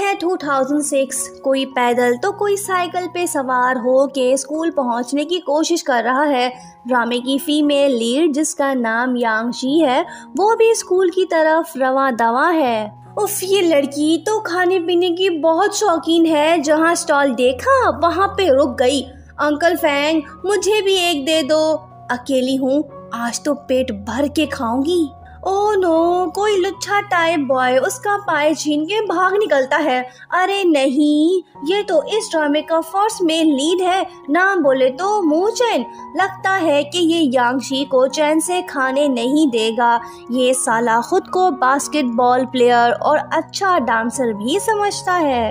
है 2006। कोई पैदल तो कोई साइकिल पे सवार हो के स्कूल पहुंचने की कोशिश कर रहा है। ड्रामे की फीमेल लीड जिसका नाम यांगशी है वो भी स्कूल की तरफ रवां दवा है। उफ, ये लड़की तो खाने पीने की बहुत शौकीन है। जहाँ स्टॉल देखा वहाँ पे रुक गई। अंकल फैंग, मुझे भी एक दे दो। अकेली हूँ, आज तो पेट भर के खाऊंगी। ओह नो, कोई लुच्छा टाइप बॉय उसका पाय छीन के भाग निकलता है। अरे नहीं, ये तो इस ड्रामे का फर्स्ट मेन लीड है। नाम बोले तो मुंह चैन। लगता है कि ये यांगशी को चैन से खाने नहीं देगा। ये साला खुद को बास्केटबॉल प्लेयर और अच्छा डांसर भी समझता है।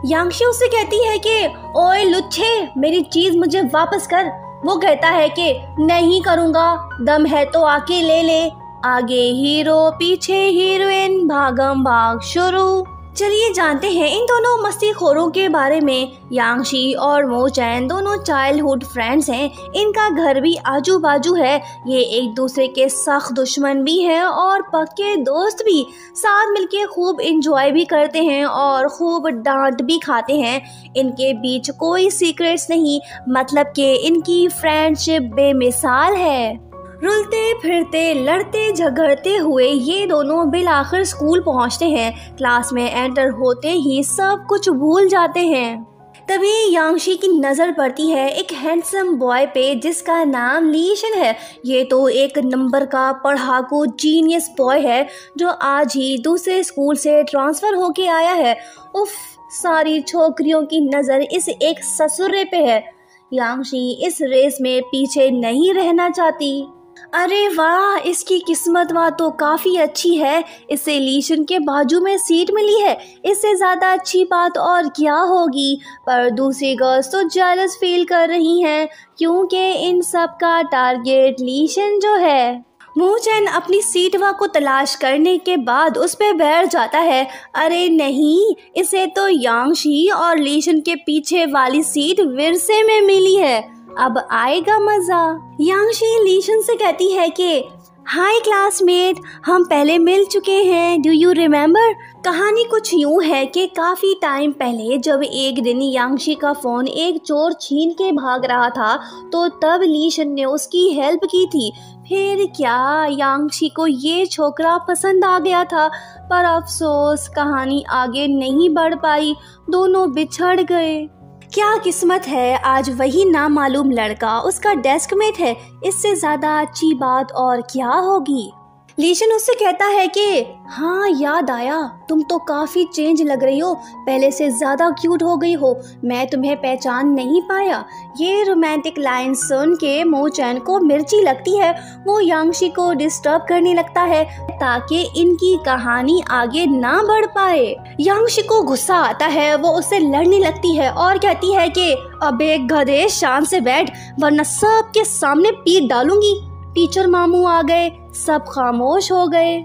यांगशी उससे कहती है कि ओए लुच्छे, मेरी चीज मुझे वापस कर। वो कहता है कि नहीं करूँगा, दम है तो आके ले ले। आगे हीरो पीछे हीरोइन, भागम भाग शुरू। चलिए जानते हैं इन दोनों मस्तीखोरों के बारे में। यांगशी और मो चैन दोनों चाइल्डहुड फ्रेंड्स हैं। इनका घर भी आजू बाजू है। ये एक दूसरे के सख्त दुश्मन भी हैं और पक्के दोस्त भी। साथ मिलके खूब एंजॉय भी करते हैं और खूब डांट भी खाते हैं। इनके बीच कोई सीक्रेट्स नहीं, मतलब कि इनकी फ्रेंडशिप बेमिसाल है। रुलते फिरते लड़ते झगड़ते हुए ये दोनों बिल आखिर स्कूल पहुंचते हैं। क्लास में एंटर होते ही सब कुछ भूल जाते हैं। तभी यांगशी की नज़र पड़ती है एक हैंडसम बॉय पे जिसका नाम लीशन है। ये तो एक नंबर का पढ़ाकू जीनियस बॉय है जो आज ही दूसरे स्कूल से ट्रांसफ़र होके आया है। उफ, सारी छोकरियों की नज़र इस एक ससुरे पे है। यांगशी इस रेस में पीछे नहीं रहना चाहती। अरे वाह, इसकी किस्मत वाह तो काफ़ी अच्छी है। इसे लीशन के बाजू में सीट मिली है। इससे ज़्यादा अच्छी बात और क्या होगी। पर दूसरी गर्ल्स तो जेलस फील कर रही हैं क्योंकि इन सब का टारगेट लीशन जो है। मो चैन अपनी सीट वा को तलाश करने के बाद उस पर बैठ जाता है। अरे नहीं, इसे तो यांगशी और लीशन के पीछे वाली सीट विरसे में मिली है। अब आएगा मजा। यांगशी लीशन से कहती है कि हाय क्लासमेट, हम पहले मिल चुके हैं, डू यू रिमेम्बर। कहानी कुछ यूँ है कि काफ़ी टाइम पहले जब एक दिन यांगशी का फ़ोन एक चोर छीन के भाग रहा था तो तब लीशन ने उसकी हेल्प की थी। फिर क्या यांगशी को ये छोकरा पसंद आ गया था, पर अफसोस कहानी आगे नहीं बढ़ पाई। दोनों बिछड़ गए। क्या किस्मत है, आज वही नामालूम लड़का उसका डेस्कमेट है। इससे ज़्यादा अच्छी बात और क्या होगी। लीशन उससे कहता है कि हाँ याद आया, तुम तो काफ़ी चेंज लग रही हो, पहले से ज़्यादा क्यूट हो गई हो, मैं तुम्हें पहचान नहीं पाया। ये रोमांटिक लाइन सुन के मो चैन को मिर्ची लगती है। वो यांगशी को डिस्टर्ब करने लगता है ताकि इनकी कहानी आगे ना बढ़ पाए। यांगशी को गुस्सा आता है, वो उससे लड़ने लगती है और कहती है कि अबे गधे, शान से बैठ वरना सबके सामने पीट डालूंगी। टीचर मामू आ गए, सब खामोश हो गए।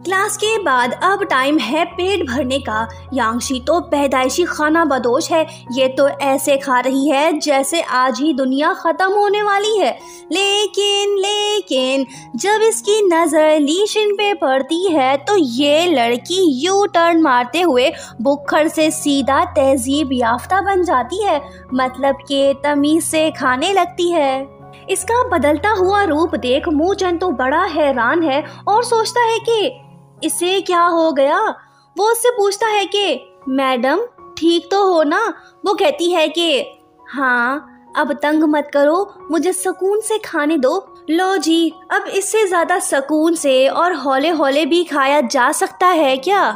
क्लास के बाद अब टाइम है पेट भरने का। यांगशी तो पैदाइशी खाना बदोश है। ये तो ऐसे खा रही है जैसे आज ही दुनिया ख़त्म होने वाली है। लेकिन जब इसकी नज़र लीशन पे पड़ती है तो ये लड़की यू टर्न मारते हुए बुक्खड़ से सीधा तहजीब याफ्ता बन जाती है, मतलब कि तमीज़ से खाने लगती है। इसका बदलता हुआ रूप देख मो चैन तो बड़ा हैरान है और सोचता है कि इसे क्या हो गया। वो उससे पूछता है कि मैडम ठीक तो हो ना। वो कहती है कि हाँ, अब तंग मत करो, मुझे सुकून से खाने दो। लो जी, अब इससे ज़्यादा सुकून से और हौले हौले भी खाया जा सकता है क्या।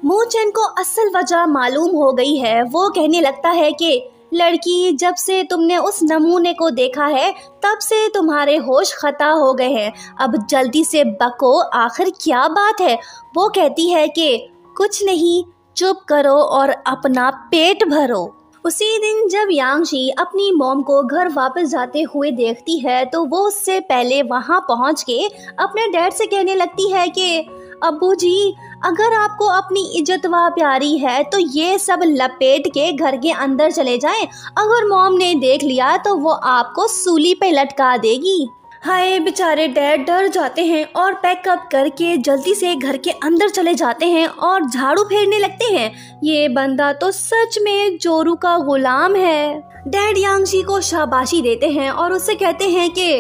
मो चैन को असल वजह मालूम हो गई है। वो कहने लगता है कि लड़की, जब से तुमने उस नमूने को देखा है तब से तुम्हारे होश खता हो गए हैं। अब जल्दी से बको, आखिर क्या बात है। वो कहती है कि कुछ नहीं, चुप करो और अपना पेट भरो। उसी दिन जब यांगशी अपनी मॉम को घर वापस जाते हुए देखती है तो वो उससे पहले वहाँ पहुँच के अपने डैड से कहने लगती है कि अब्बू जी, अगर आपको अपनी इज्जत व प्यारी है तो ये सब लपेट के घर के अंदर चले जाएं। अगर मॉम ने देख लिया तो वो आपको सूली पे लटका देगी। हाय बेचारे डैड डर जाते हैं और पैकअप करके जल्दी से घर के अंदर चले जाते हैं और झाड़ू फेरने लगते हैं। ये बंदा तो सच में जोरू का गुलाम है। डैड यांगशी को शाबाशी देते हैं और उससे कहते हैं कि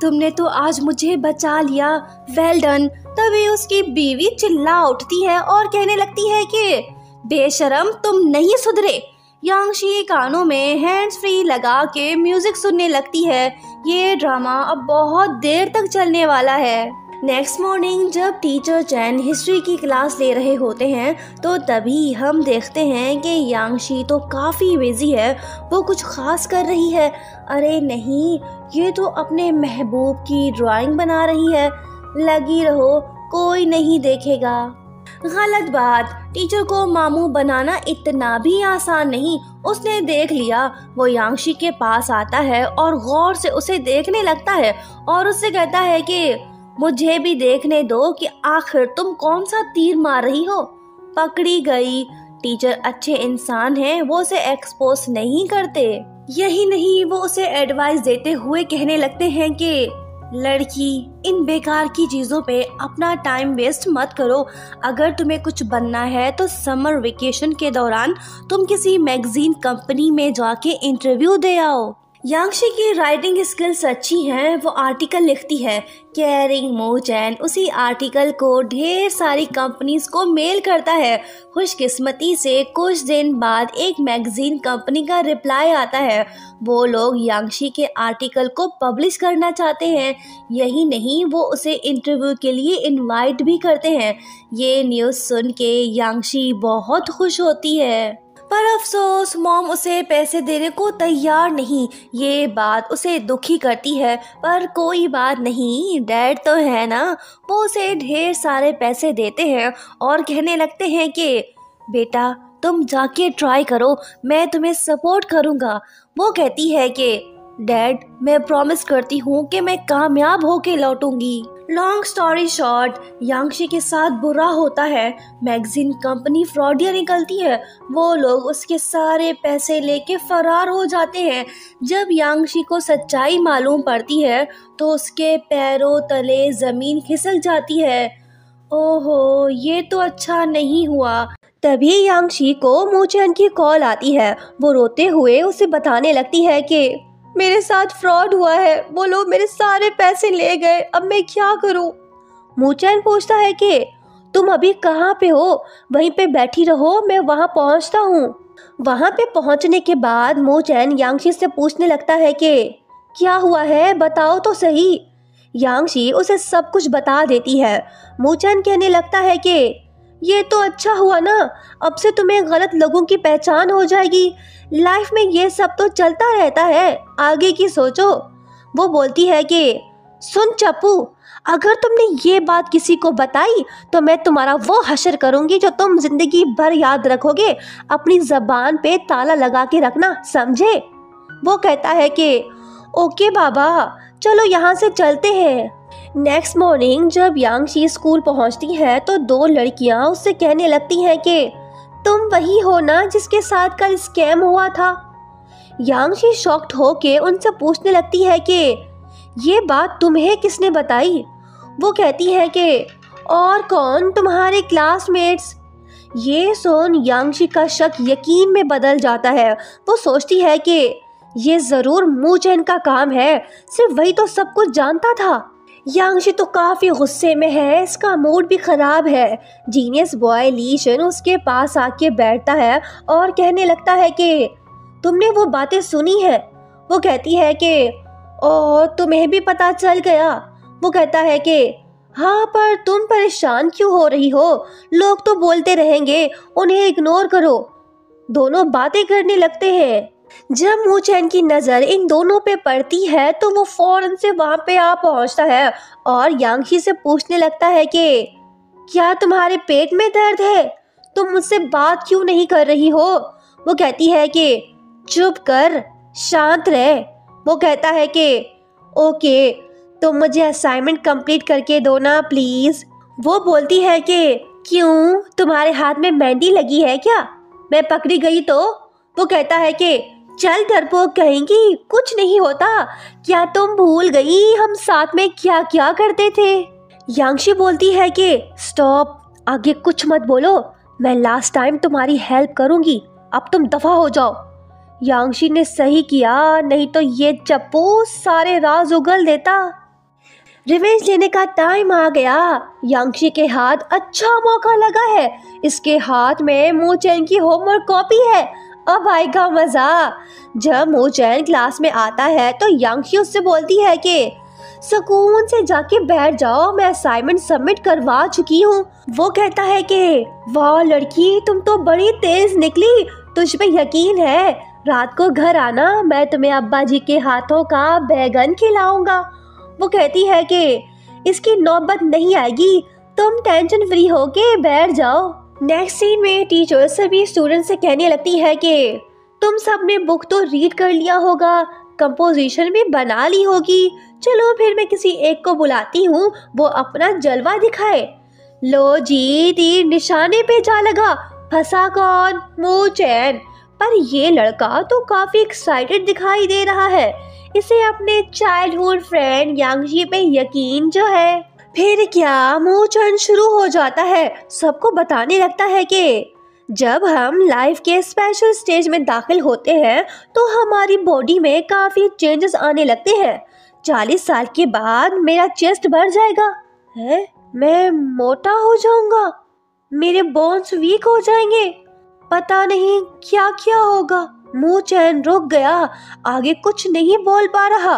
तुमने तो आज मुझे बचा लिया, वेल डन। तभी उसकी बीवी चिल्ला उठती है और कहने लगती है कि बेशरम, तुम नहीं सुधरे। यांगशी कानों में हैंड्स फ्री लगा के म्यूजिक सुनने लगती है। ये ड्रामा अब बहुत देर तक चलने वाला है। नेक्स्ट मॉर्निंग जब टीचर चैन हिस्ट्री की क्लास ले रहे होते हैं तो तभी हम देखते हैं कि यांगशी तो काफ़ी बिजी है, वो कुछ खास कर रही है। अरे नहीं, ये तो अपने महबूब की ड्राइंग बना रही है। लगी रहो, कोई नहीं देखेगा। गलत बात, टीचर को मामू बनाना इतना भी आसान नहीं। उसने देख लिया। वो यांगशी के पास आता है और गौर से उसे देखने लगता है और उससे कहता है कि मुझे भी देखने दो कि आखिर तुम कौन सा तीर मार रही हो। पकड़ी गई। टीचर अच्छे इंसान हैं, वो उसे एक्सपोज नहीं करते। यही नहीं, वो उसे एडवाइस देते हुए कहने लगते हैं कि लड़की, इन बेकार की चीजों पे अपना टाइम वेस्ट मत करो। अगर तुम्हें कुछ बनना है तो समर वेकेशन के दौरान तुम किसी मैगजीन कंपनी में जाके इंटरव्यू दे आओ। यांगशी की राइटिंग स्किल्स अच्छी हैं। वो आर्टिकल लिखती है। केयरिंग मो चैन उसी आर्टिकल को ढेर सारी कंपनीज को मेल करता है। खुशकिस्मती से कुछ दिन बाद एक मैगजीन कंपनी का रिप्लाई आता है। वो लोग यांगशी के आर्टिकल को पब्लिश करना चाहते हैं। यही नहीं, वो उसे इंटरव्यू के लिए इनवाइट भी करते हैं। ये न्यूज़ सुन के यांगशी बहुत खुश होती है, पर अफसोस मॉम उसे पैसे देने को तैयार नहीं। ये बात उसे दुखी करती है, पर कोई बात नहीं, डैड तो है ना। वो उसे ढेर सारे पैसे देते हैं और कहने लगते हैं कि बेटा तुम जाके ट्राई करो, मैं तुम्हें सपोर्ट करूँगा। वो कहती है कि डैड मैं प्रॉमिस करती हूँ कि मैं कामयाब होके लौटूंगी। लॉन्ग स्टोरी शॉर्ट, यांगशी के साथ बुरा होता है। मैगजीन कंपनी फ्रॉडिया निकलती है। वो लोग उसके सारे पैसे लेके फरार हो जाते हैं। जब यांगशी को सच्चाई मालूम पड़ती है तो उसके पैरों तले जमीन खिसक जाती है। ओहो, ये तो अच्छा नहीं हुआ। तभी यांगशी को मो चैन की कॉल आती है। वो रोते हुए उसे बताने लगती है कि मेरे साथ फ्रॉड हुआ है, वो लोग मेरे सारे पैसे ले गए, अब मैं क्या करूं? मो चैन पूछता है कि तुम अभी कहाँ पे हो? वहीं पे बैठी रहो, मैं वहाँ पहुँचता हूँ। वहाँ पे पहुँचने के बाद मो चैन यांगशी से पूछने लगता है कि क्या हुआ है, बताओ तो सही। यांगशी उसे सब कुछ बता देती है। मो चैन कहने लगता है कि ये तो अच्छा हुआ ना, अब से तुम्हें गलत लोगों की पहचान हो जाएगी। लाइफ में ये सब तो चलता रहता है, आगे की सोचो। वो बोलती है कि सुन चप्पू, अगर तुमने ये बात किसी को बताई तो मैं तुम्हारा वो हशर करूंगी जो तुम जिंदगी भर याद रखोगे। अपनी जबान पे ताला लगा के रखना, समझे? वो कहता है कि ओके बाबा, चलो यहाँ से चलते हैं। नेक्स्ट मॉर्निंग जब यांगशी स्कूल पहुंचती है तो दो लड़कियां उससे कहने लगती हैं कि तुम वही हो ना जिसके साथ कल स्कैम हुआ था। यांगशी शॉक्ड होके उनसे पूछने लगती है कि ये बात तुम्हें किसने बताई? वो कहती है कि और कौन, तुम्हारे क्लासमेट्स। ये सुन यांगशी का शक यकीन में बदल जाता है। वो सोचती है कि ये जरूर मो चैन का काम है, सिर्फ वही तो सब कुछ जानता था। यांगशी तो काफ़ी गुस्से में है, इसका मूड भी ख़राब है। जीनियस बॉय ली शन उसके पास आके बैठता है और कहने लगता है कि तुमने वो बातें सुनी है? वो कहती है कि ओ, तुम्हें भी पता चल गया? वो कहता है कि हाँ, पर तुम परेशान क्यों हो रही हो? लोग तो बोलते रहेंगे, उन्हें इग्नोर करो। दोनों बातें करने लगते हैं। जब मो चैन की नज़र इन दोनों पे पड़ती है तो वो फौरन से वहाँ पे आ पहुँचता है और यांगशी से पूछने लगता है कि क्या तुम्हारे पेट में दर्द है? तुम मुझसे बात क्यों नहीं कर रही हो? वो कहती है कि चुप कर, शांत रह। वो कहता है कि ओके, तुम मुझे असाइनमेंट कंप्लीट करके दो ना प्लीज़। वो बोलती है कि क्यों, तुम्हारे हाथ में मेहंदी लगी है क्या? मैं पकड़ी गई तो? वो कहता है कि चल डरपोक कहेंगी, कुछ नहीं होता। क्या तुम भूल गई हम साथ में क्या क्या करते थे? यांशी बोलती है कि स्टॉप, आगे कुछ मत बोलो, मैं लास्ट टाइम तुम्हारी हेल्प करूंगी, अब तुम दफा हो जाओ। यांशी ने सही किया, नहीं तो ये चप्पू सारे राज उगल देता। रिवेंज लेने का टाइम आ गया। यांशी के हाथ अच्छा मौका लगा है, इसके हाथ में मूचेन की होमवर्क कॉपी है, अब आएगा मजा। जब मूचेन क्लास में आता है तो यांशी उससे बोलती है कि सुकून से जाके बैठ जाओ, मैं असाइनमेंट सबमिट करवा चुकी हूँ। वो कहता है कि वाह लड़की, तुम तो बड़ी तेज निकली, तुझ पे यकीन है, रात को घर आना, मैं तुम्हें अब्बा जी के हाथों का बैगन खिलाऊंगा। वो कहती है कि इसकी नौबत नहीं आएगी, तुम टेंशन फ्री होके बैठ जाओ। नेक्स्ट सीन में टीचर सभी स्टूडेंट से कहने लगती है कि तुम सब ने बुक तो रीड कर लिया होगा, कंपोजिशन भी बना ली होगी, चलो फिर मैं किसी एक को बुलाती हूँ, वो अपना जलवा दिखाए। लो जी, तीर निशाने पे जा लगा, फंसा कौन? मूचेन। पर ये लड़का तो काफी एक्साइटेड दिखाई दे रहा है, इसे अपने चाइल्डहुड फ्रेंड यांशी पे यकीन जो है। फिर क्या, मूचेन शुरू हो जाता है, सबको बताने लगता है कि जब हम लाइफ के स्पेशल स्टेज में दाखिल होते हैं तो हमारी बॉडी में काफी चेंजेस आने लगते हैं। 40 साल के बाद मेरा चेस्ट बढ़ जाएगा, है मैं मोटा हो जाऊंगा, मेरे बोन्स वीक हो जाएंगे, पता नहीं क्या क्या होगा। मूचेन रुक गया, आगे कुछ नहीं बोल पा रहा,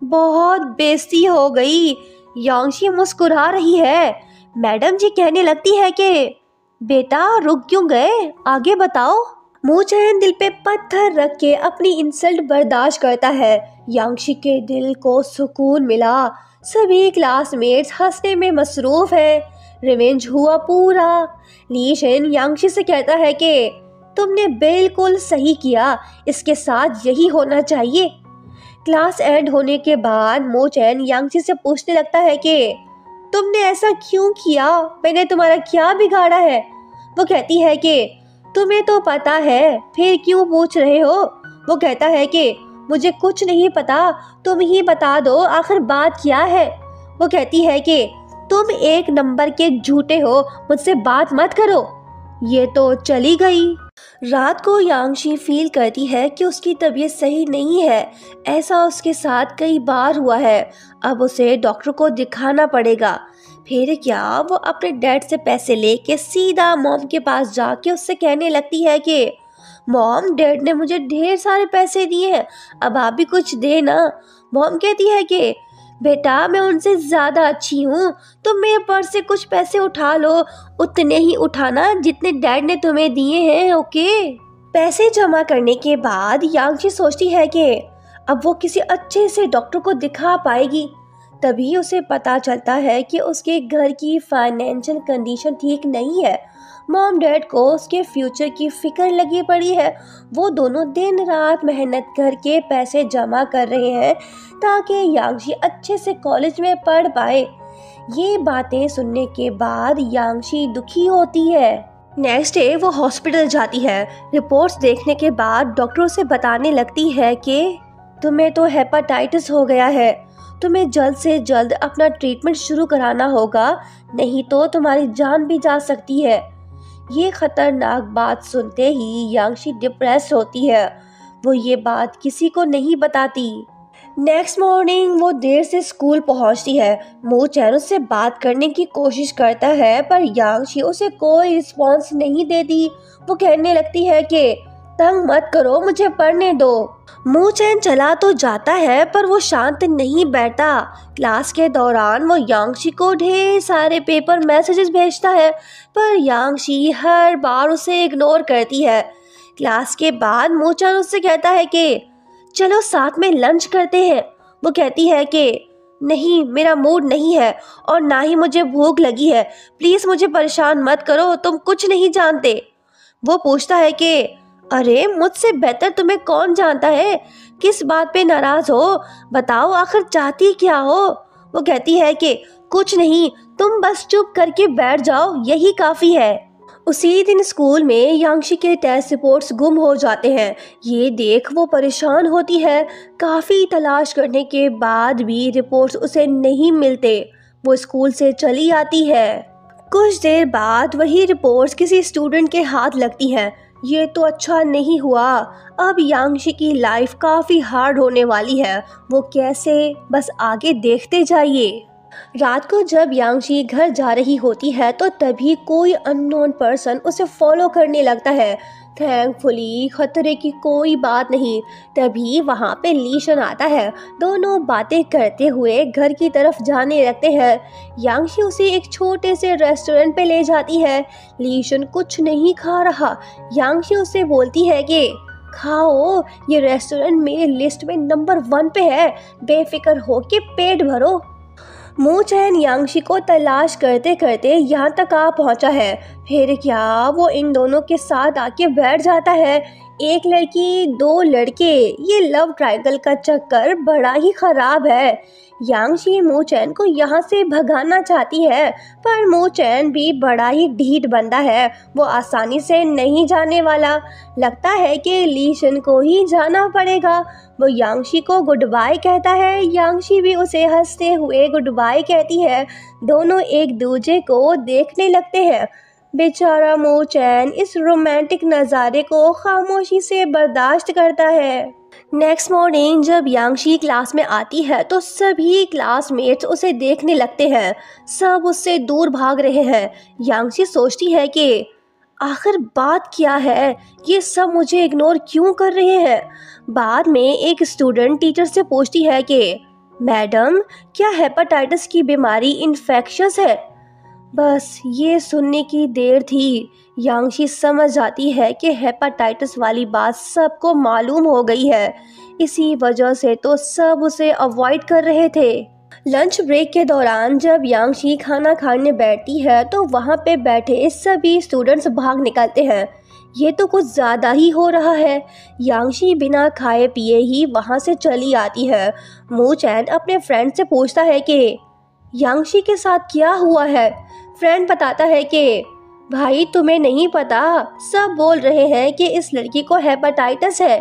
बहुत बेइज्जती हो गई। यांशी मुस्कुरा रही है। मैडम जी कहने लगती है कि बेटा रुक क्यों गए, आगे बताओ। मूचेन दिल पे पत्थर रख के अपनी इंसल्ट बर्दाश्त करता है। यांशी के दिल को सुकून मिला, सभी क्लासमेट्स हंसने में मसरूफ है, रिवेंज हुआ पूरा। लीशन यांशी से कहता है कि तुमने बिल्कुल सही किया, इसके साथ यही होना चाहिए। क्लास एंड होने के बाद मूचेन यांशी से पूछने लगता है कि तुमने ऐसा क्यों किया, मैंने तुम्हारा क्या बिगाड़ा है? वो कहती है कि तुम्हें तो पता है, फिर क्यों पूछ रहे हो? वो कहता है कि मुझे कुछ नहीं पता, तुम ही बता दो आखिर बात क्या है। वो कहती है कि तुम एक नंबर के झूठे हो, मुझसे बात मत करो। ये तो चली गई। रात को यांशी फील करती है कि उसकी तबीयत सही नहीं है, ऐसा उसके साथ कई बार हुआ है, अब उसे डॉक्टर को दिखाना पड़ेगा। फिर क्या, वो अपने डैड से पैसे लेके सीधा मॉम के पास जाके उससे कहने लगती है कि मॉम, डैड ने मुझे ढेर सारे पैसे दिए हैं, अब आप भी कुछ दे ना। मॉम कहती है कि बेटा मैं उनसे ज़्यादा अच्छी हूँ, तुम मेरे पर्स से कुछ पैसे उठा लो, उतने ही उठाना जितने डैड ने तुम्हें दिए हैं, ओके। पैसे जमा करने के बाद यांशी सोचती है कि अब वो किसी अच्छे से डॉक्टर को दिखा पाएगी। तभी उसे पता चलता है कि उसके घर की फाइनेंशियल कंडीशन ठीक नहीं है, मॉम डैड को उसके फ्यूचर की फिक्र लगी पड़ी है। वो दोनों दिन रात मेहनत करके पैसे जमा कर रहे हैं ताकि यांशी अच्छे से कॉलेज में पढ़ पाए। ये बातें सुनने के बाद यांशी दुखी होती है। नेक्स्ट डे वो हॉस्पिटल जाती है। रिपोर्ट्स देखने के बाद डॉक्टर उसे बताने लगती है कि तुम्हें तो हेपेटाइटिस हो गया है, तुम्हें जल्द से जल्द अपना ट्रीटमेंट शुरू कराना होगा, नहीं तो तुम्हारी जान भी जा सकती है। ये खतरनाक बात सुनते ही यांशी डिप्रेस होती है। वो ये बात किसी को नहीं बताती। नेक्स्ट मॉर्निंग वो देर से स्कूल पहुंचती है। मूचेन उससे बात करने की कोशिश करता है पर यांशी उसे कोई रिस्पॉन्स नहीं देती। वो कहने लगती है कि तंग मत करो, मुझे पढ़ने दो। मूचेन चला तो जाता है पर वो शांत नहीं बैठता। क्लास के दौरान वो यांशी को ढेर सारे पेपर मैसेजेस भेजता है पर यांशी हर बार उसे इग्नोर करती है। क्लास के बाद मूचेन उससे कहता है कि चलो साथ में लंच करते हैं। वो कहती है कि नहीं, मेरा मूड नहीं है और ना ही मुझे भूख लगी है, प्लीज़ मुझे परेशान मत करो, तुम कुछ नहीं जानते। वो पूछता है कि अरे मुझसे बेहतर तुम्हें कौन जानता है, किस बात पे नाराज हो, बताओ आखिर चाहती क्या हो। वो कहती है कि कुछ नहीं, तुम बस चुप करके बैठ जाओ, यही काफ़ी है। उसी दिन स्कूल में यांशी के टेस्ट रिपोर्ट्स गुम हो जाते हैं। ये देख वो परेशान होती है। काफ़ी तलाश करने के बाद भी रिपोर्ट्स उसे नहीं मिलते। वो स्कूल से चली आती है। कुछ देर बाद वही रिपोर्ट्स किसी स्टूडेंट के हाथ लगती है। ये तो अच्छा नहीं हुआ। अब यांशी की लाइफ काफ़ी हार्ड होने वाली है। वो कैसे, बस आगे देखते जाइए। रात को जब यांशी घर जा रही होती है तो तभी कोई अननोन पर्सन उसे फॉलो करने लगता है। थैंकफुली खतरे की कोई बात नहीं। तभी वहाँ पे लीशन आता है। दोनों बातें करते हुए घर की तरफ जाने लगते हैं। यांशी उसे एक छोटे से रेस्टोरेंट पे ले जाती है। लीशन कुछ नहीं खा रहा। यांशी उसे बोलती है कि खाओ, ये रेस्टोरेंट मेरे लिस्ट में नंबर 1 पे है। बेफिक्र हो के पेट भरो। मू चैन यांशी को तलाश करते करते यहाँ तक आ पहुँचा है। फिर क्या वो इन दोनों के साथ आके बैठ जाता है। एक लड़की 2 लड़के, ये लव ट्रायंगल का चक्कर बड़ा ही खराब है। यांशी मू चैन को यहाँ से भगाना चाहती है, पर मू चैन भी बड़ा ही ढीठ बंदा है। वो आसानी से नहीं जाने वाला। लगता है कि लीशन को ही जाना पड़ेगा। वो यांशी को गुड बाय कहता है। यांशी भी उसे हंसते हुए गुड बाय कहती है। दोनों एक दूसरे को देखने लगते हैं। बेचारा मू चैन इस रोमांटिक नज़ारे को खामोशी से बर्दाश्त करता है। नेक्स्ट मॉर्निंग जब यांशी क्लास में आती है तो सभी क्लासमेट्स उसे देखने लगते हैं। सब उससे दूर भाग रहे हैं। यांशी सोचती है कि आखिर बात क्या है, ये सब मुझे इग्नोर क्यों कर रहे हैं। बाद में एक स्टूडेंट टीचर से पूछती है कि मैडम, क्या हेपेटाइटिस की बीमारी इन्फेक्शस है। बस ये सुनने की देर थी। यांशी समझ जाती है कि हेपेटाइटिस वाली बात सबको मालूम हो गई है। इसी वजह से तो सब उसे अवॉइड कर रहे थे। लंच ब्रेक के दौरान जब यांशी खाना खाने बैठती है तो वहाँ पे बैठे सभी स्टूडेंट्स भाग निकलते हैं। ये तो कुछ ज़्यादा ही हो रहा है। यांशी बिना खाए पिए ही वहाँ से चली आती है। मू चैन अपने फ्रेंड से पूछता है कि यांशी के साथ क्या हुआ है। फ्रेंड बताता है कि भाई तुम्हें नहीं पता, सब बोल रहे हैं कि इस लड़की को हेपेटाइटिस है।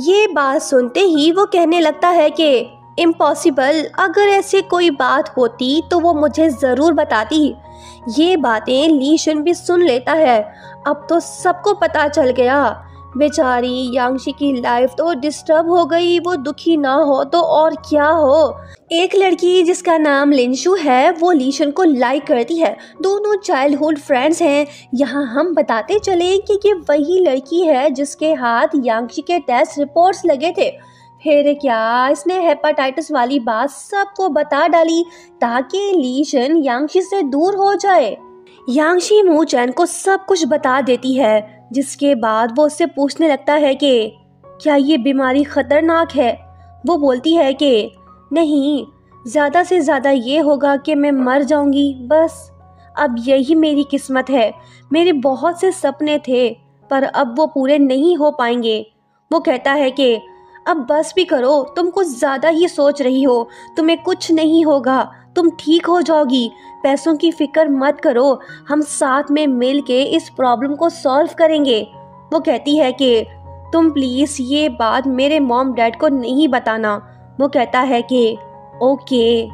ये बात सुनते ही वो कहने लगता है कि इम्पॉसिबल, अगर ऐसी कोई बात होती तो वो मुझे ज़रूर बताती। ये बातें लीशन भी सुन लेता है। अब तो सबको पता चल गया। बेचारी यांशी की लाइफ तो डिस्टर्ब हो गई। वो दुखी ना हो तो और क्या हो। एक लड़की जिसका नाम लिंशु है वो लीशन को लाइक करती है। दोनों चाइल्डहुड फ्रेंड्स हैं। यहाँ हम बताते चले कि ये वही लड़की है जिसके हाथ यांशी के टेस्ट रिपोर्ट्स लगे थे। फिर क्या इसने हेपेटाइटिस वाली बात सबको बता डाली ताकि लीशन यांशी से दूर हो जाए। यांशी मू चैन को सब कुछ बता देती है, जिसके बाद वो उससे पूछने लगता है कि क्या ये बीमारी खतरनाक है। वो बोलती है कि नहीं, ज़्यादा से ज़्यादा ये होगा कि मैं मर जाऊंगी। बस अब यही मेरी किस्मत है। मेरे बहुत से सपने थे पर अब वो पूरे नहीं हो पाएंगे। वो कहता है कि अब बस भी करो, तुम कुछ ज़्यादा ही सोच रही हो। तुम्हें कुछ नहीं होगा, तुम ठीक हो जाओगी। पैसों की फिक्र मत करो, हम साथ में मिल के इस प्रॉब्लम को सॉल्व करेंगे। वो कहती है कि तुम प्लीज़ ये बात मेरे मॉम डैड को नहीं बताना। वो कहता है कि ओके।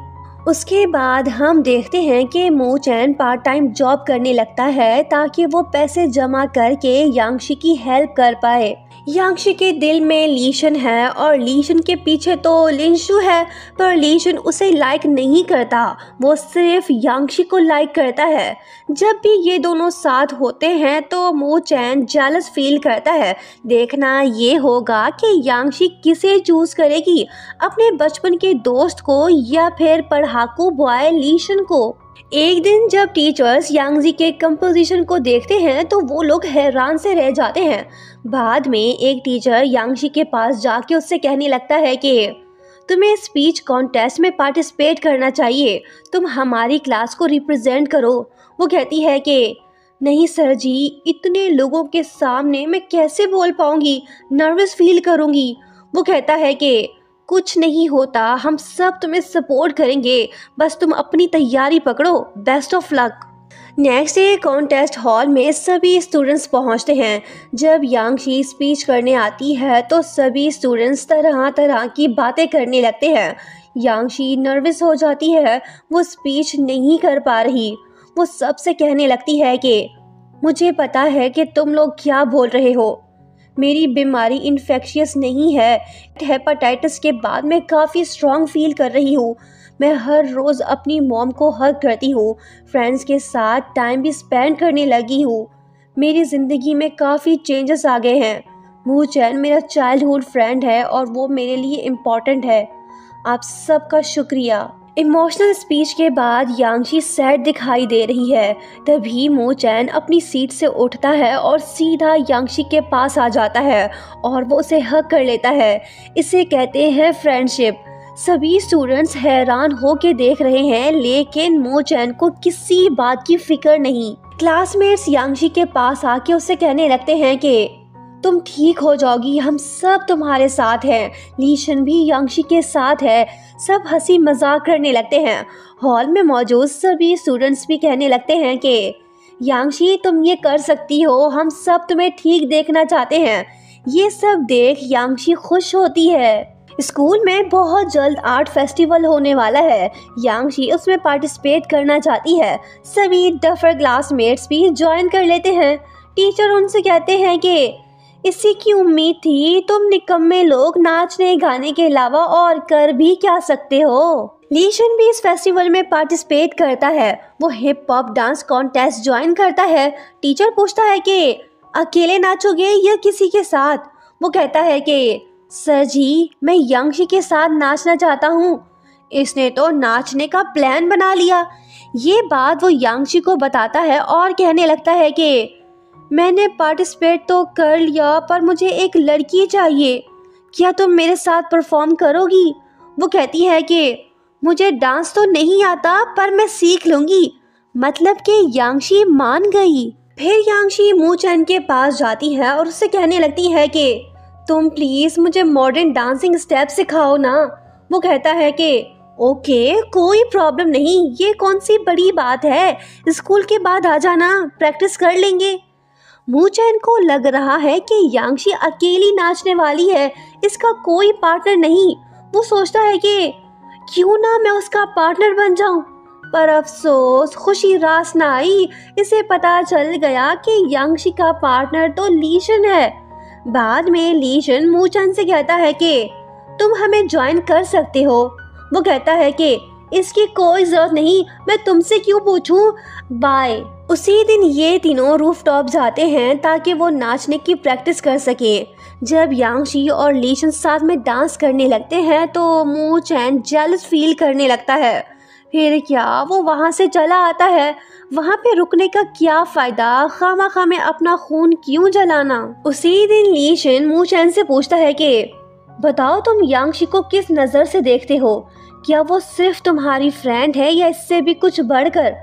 उसके बाद हम देखते हैं कि मू चैन पार्ट टाइम जॉब करने लगता है ताकि वो पैसे जमा करके यांशी की हेल्प कर पाए। यांशी के दिल में लीशन है और लीशन के पीछे तो लिंशु है, पर लीशन उसे लाइक नहीं करता। वो सिर्फ यांशी को लाइक करता है। जब भी ये दोनों साथ होते हैं तो मू चैन जेलस फील करता है। देखना ये होगा कि यांशी किसे चूज करेगी, अपने बचपन के दोस्त को या फिर पढ़ाकू बॉय लीशन को। एक दिन जब टीचर्स यांशी के कंपोजिशन को देखते हैं तो वो लोग हैरान से रह जाते हैं। बाद में एक टीचर यांशी के पास जाके उससे कहने लगता है कि तुम्हें स्पीच कॉन्टेस्ट में पार्टिसिपेट करना चाहिए, तुम हमारी क्लास को रिप्रेजेंट करो। वो कहती है कि नहीं सर जी, इतने लोगों के सामने मैं कैसे बोल पाऊंगी, नर्वस फील करूंगी। वो कहता है कि कुछ नहीं होता, हम सब तुम्हें सपोर्ट करेंगे, बस तुम अपनी तैयारी पकड़ो, best of luck. Next day contest hall में सभी स्टूडेंट्स पहुंचते हैं। जब यांगशी स्पीच करने आती है तो सभी स्टूडेंट्स तरह तरह की बातें करने लगते हैं। यांगशी नर्वस हो जाती है, वो स्पीच नहीं कर पा रही। वो सबसे कहने लगती है कि मुझे पता है कि तुम लोग क्या बोल रहे हो, मेरी बीमारी इन्फेक्शियस नहीं है। हेपेटाइटिस के बाद मैं काफ़ी स्ट्रॉन्ग फील कर रही हूँ। मैं हर रोज़ अपनी मॉम को हग करती हूँ, फ्रेंड्स के साथ टाइम भी स्पेंड करने लगी हूँ। मेरी ज़िंदगी में काफ़ी चेंजेस आ गए हैं। मू चैन मेरा चाइल्डहुड फ्रेंड है और वो मेरे लिए इम्पॉर्टेंट है। आप सबका शुक्रिया। इमोशनल स्पीच के बाद यांगशी सैड दिखाई दे रही है। तभी मू चैन अपनी सीट से उठता है और सीधा यांगशी के पास आ जाता है और वो उसे हग कर लेता है। इसे कहते हैं फ्रेंडशिप। सभी स्टूडेंट्स हैरान हो के देख रहे हैं, लेकिन मू चैन को किसी बात की फिक्र नहीं। क्लासमेट्स यांगशी के पास आके उससे कहने लगते हैं कि तुम ठीक हो जाओगी, हम सब तुम्हारे साथ हैं। लीशन भी यांगशी के साथ है। सब हंसी मजाक करने लगते हैं। हॉल में मौजूद सभी स्टूडेंट्स भी कहने लगते हैं कि यांगशी तुम ये कर सकती हो, हम सब तुम्हें ठीक देखना चाहते हैं। ये सब देख यांगशी खुश होती है। स्कूल में बहुत जल्द आर्ट फेस्टिवल होने वाला है। यांगशी उसमें पार्टिसिपेट करना चाहती है। सभी डफर क्लासमेट्स भी ज्वाइन कर लेते हैं। टीचर उनसे कहते हैं कि इसी की उम्मीद थी, तुम निकम्मे लोग नाचने गाने के अलावा और कर भी क्या सकते हो। लीशन भी इस फेस्टिवल में पार्टिसिपेट करता है। वो hip hop dance contest join करता है। टीचर पूछता है कि अकेले नाचोगे या किसी के साथ। वो कहता है कि सर जी, मैं यांगशी के साथ नाचना चाहता हूँ। इसने तो नाचने का प्लान बना लिया। ये बात वो यांगशी को बताता है और कहने लगता है कि मैंने पार्टिसिपेट तो कर लिया, पर मुझे एक लड़की चाहिए। क्या तुम मेरे साथ परफॉर्म करोगी? वो कहती है कि मुझे डांस तो नहीं आता, पर मैं सीख लूँगी। मतलब कि यांगशी मान गई। फिर यांगशी मू चैन के पास जाती है और उससे कहने लगती है कि तुम प्लीज़ मुझे मॉडर्न डांसिंग स्टेप सिखाओ ना। वो कहता है कि ओके, कोई प्रॉब्लम नहीं, ये कौन सी बड़ी बात है, स्कूल के बाद आ जाना, प्रैक्टिस कर लेंगे। मू चैन को लग रहा है कि यांगशी अकेली नाचने वाली है, इसका कोई पार्टनर नहीं। वो सोचता है कि क्यों ना मैं उसका पार्टनर बन जाऊं, पर अफसोस खुशी रास ना आई। इसे पता चल गया कि यांगशी का पार्टनर तो लीशन है। बाद में लीशन मू चैन से कहता है कि तुम हमें ज्वाइन कर सकते हो। वो कहता है कि इसकी कोई जरूरत नहीं, मैं तुमसे क्यों पूछूं, बाय। उसी दिन ये तीनों रूफ टॉप जाते हैं ताकि वो नाचने की प्रैक्टिस कर सके। जब यांगशी और लीशन साथ में डांस करने लगते हैं तो मू चैन जेलस फील करने लगता है। फिर क्या, वो वहाँ से चला आता है। वहाँ पे रुकने का क्या फ़ायदा, खामा में अपना खून क्यों जलाना। उसी दिन लीशन मू चैन से पूछता है कि बताओ, तुम यांगशी को किस नज़र से देखते हो? क्या वो सिर्फ तुम्हारी फ्रेंड है या इससे भी कुछ बढ़कर?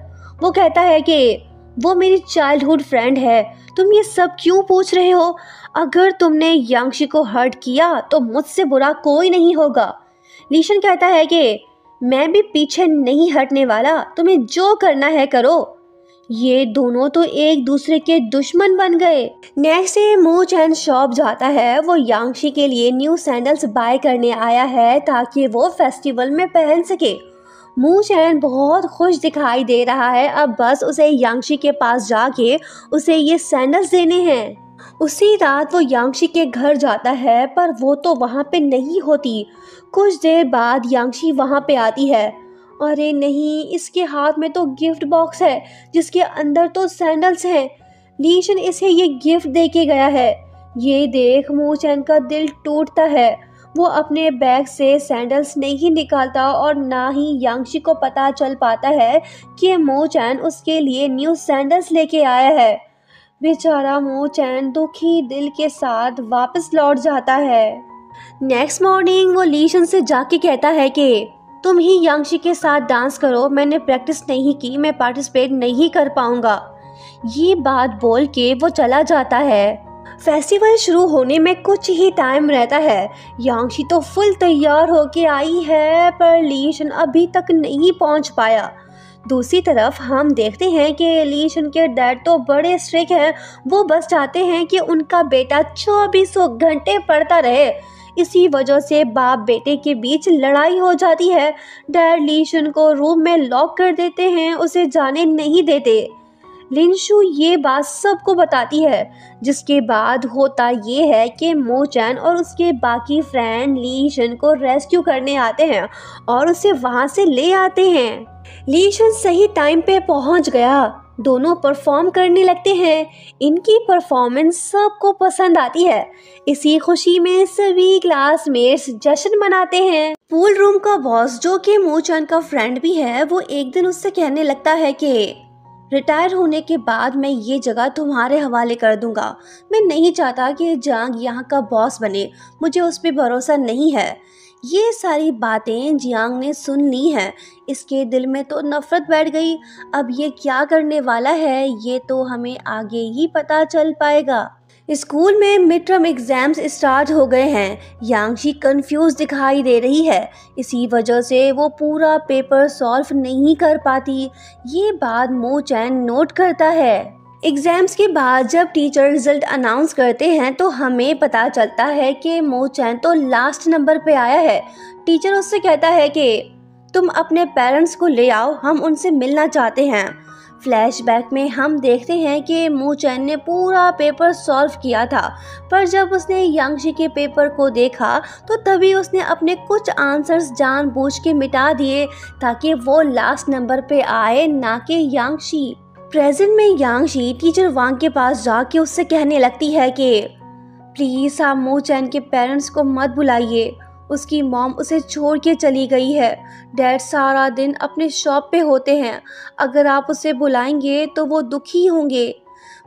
वो कहता है कि वो मेरी चाइल्डहुड फ्रेंड है। तुम ये सब क्यों पूछ रहे हो? अगर तुमने यांगशी को हर्ट किया तो मुझसे बुरा कोई नहीं होगा। लीशन कहता है कि मैं भी पीछे नहीं हटने वाला, तुम्हें जो करना है करो। ये दोनों तो एक दूसरे के दुश्मन बन गए। नेक्स्ट डे मू चैन शॉप जाता है। वो यांगशी के लिए न्यू सैंडल्स बाय करने आया है ताकि वो फेस्टिवल में पहन सके। मू चैन बहुत खुश दिखाई दे रहा है। अब बस उसे यांगशी के पास जाके उसे ये सैंडल्स देने हैं। उसी रात वो यांगशी के घर जाता है, पर वो तो वहाँ पे नहीं होती। कुछ देर बाद यांगशी वहाँ पे आती है। अरे नहीं, इसके हाथ में तो गिफ्ट बॉक्स है जिसके अंदर तो सैंडल्स हैं। लीशन इसे ये गिफ्ट दे के गया है। ये देख मू चैन का दिल टूटता है। वो अपने बैग से सैंडल्स नहीं निकालता और ना ही यांगशी को पता चल पाता है कि मू चैन उसके लिए न्यू सैंडल्स लेके आया है। बेचारा मू चैन दुखी दिल के साथ वापस लौट जाता है। नेक्स्ट मॉर्निंग वो लीशन से जाके कहता है कि तुम ही यांगशी के साथ डांस करो, मैंने प्रैक्टिस नहीं की, मैं पार्टिसिपेट नहीं कर पाऊंगा। ये बात बोल के वो चला जाता है। फेस्टिवल शुरू होने में कुछ ही टाइम रहता है। यांगशी तो फुल तैयार होके आई है, पर लीशन अभी तक नहीं पहुंच पाया। दूसरी तरफ हम देखते हैं कि लीशन के डैड तो बड़े स्ट्रिक्ट हैं। वो बस चाहते हैं कि उनका बेटा 24 घंटे पढ़ता रहे। इसी वजह से बाप बेटे के बीच लड़ाई हो जाती है। डैड लीशन को रूम में लॉक कर देते हैं, उसे जाने नहीं देते। लिंशु ये बात सबको बताती है, जिसके बाद होता ये है कि मोचन और उसके बाकी फ्रेंड लीशन को रेस्क्यू करने आते हैं और उसे वहाँ से ले आते हैं। लीशन सही टाइम पे पहुँच गया। दोनों परफॉर्म करने लगते हैं। इनकी परफॉर्मेंस सबको पसंद आती है। इसी खुशी में सभी क्लासमेट्स जश्न मनाते हैं। पूल रूम का बॉस, जो कि मोचन का फ्रेंड भी है, वो एक दिन उससे कहने लगता है कि रिटायर होने के बाद मैं ये जगह तुम्हारे हवाले कर दूंगा। मैं नहीं चाहता कि जियांग यहाँ का बॉस बने, मुझे उस पर भरोसा नहीं है। ये सारी बातें जियांग ने सुन ली हैं। इसके दिल में तो नफरत बैठ गई। अब ये क्या करने वाला है, ये तो हमें आगे ही पता चल पाएगा। स्कूल में मिड टर्म एग्जाम्स स्टार्ट हो गए हैं। यांगशी कंफ्यूज दिखाई दे रही है। इसी वजह से वो पूरा पेपर सॉल्व नहीं कर पाती। ये बात मोचन नोट करता है। एग्जाम्स के बाद जब टीचर रिजल्ट अनाउंस करते हैं तो हमें पता चलता है कि मोचन तो लास्ट नंबर पे आया है। टीचर उससे कहता है कि तुम अपने पेरेंट्स को ले आओ, हम उनसे मिलना चाहते हैं। फ्लैशबैक में हम देखते हैं कि मोचन ने पूरा पेपर सॉल्व किया था, पर जब उसने यांगशी के पेपर को देखा तो तभी उसने अपने कुछ आंसर्स जानबूझ के मिटा दिए ताकि वो लास्ट नंबर पे आए, ना कि यांगशी। प्रेजेंट में यांगशी टीचर वांग के पास जाके उससे कहने लगती है कि प्लीज़ आप मोचन के पेरेंट्स को मत बुलाइए। उसकी मॉम उसे छोड़ के चली गई है। डैड सारा दिन अपने शॉप पे होते हैं। अगर आप उसे बुलाएंगे तो वो दुखी होंगे।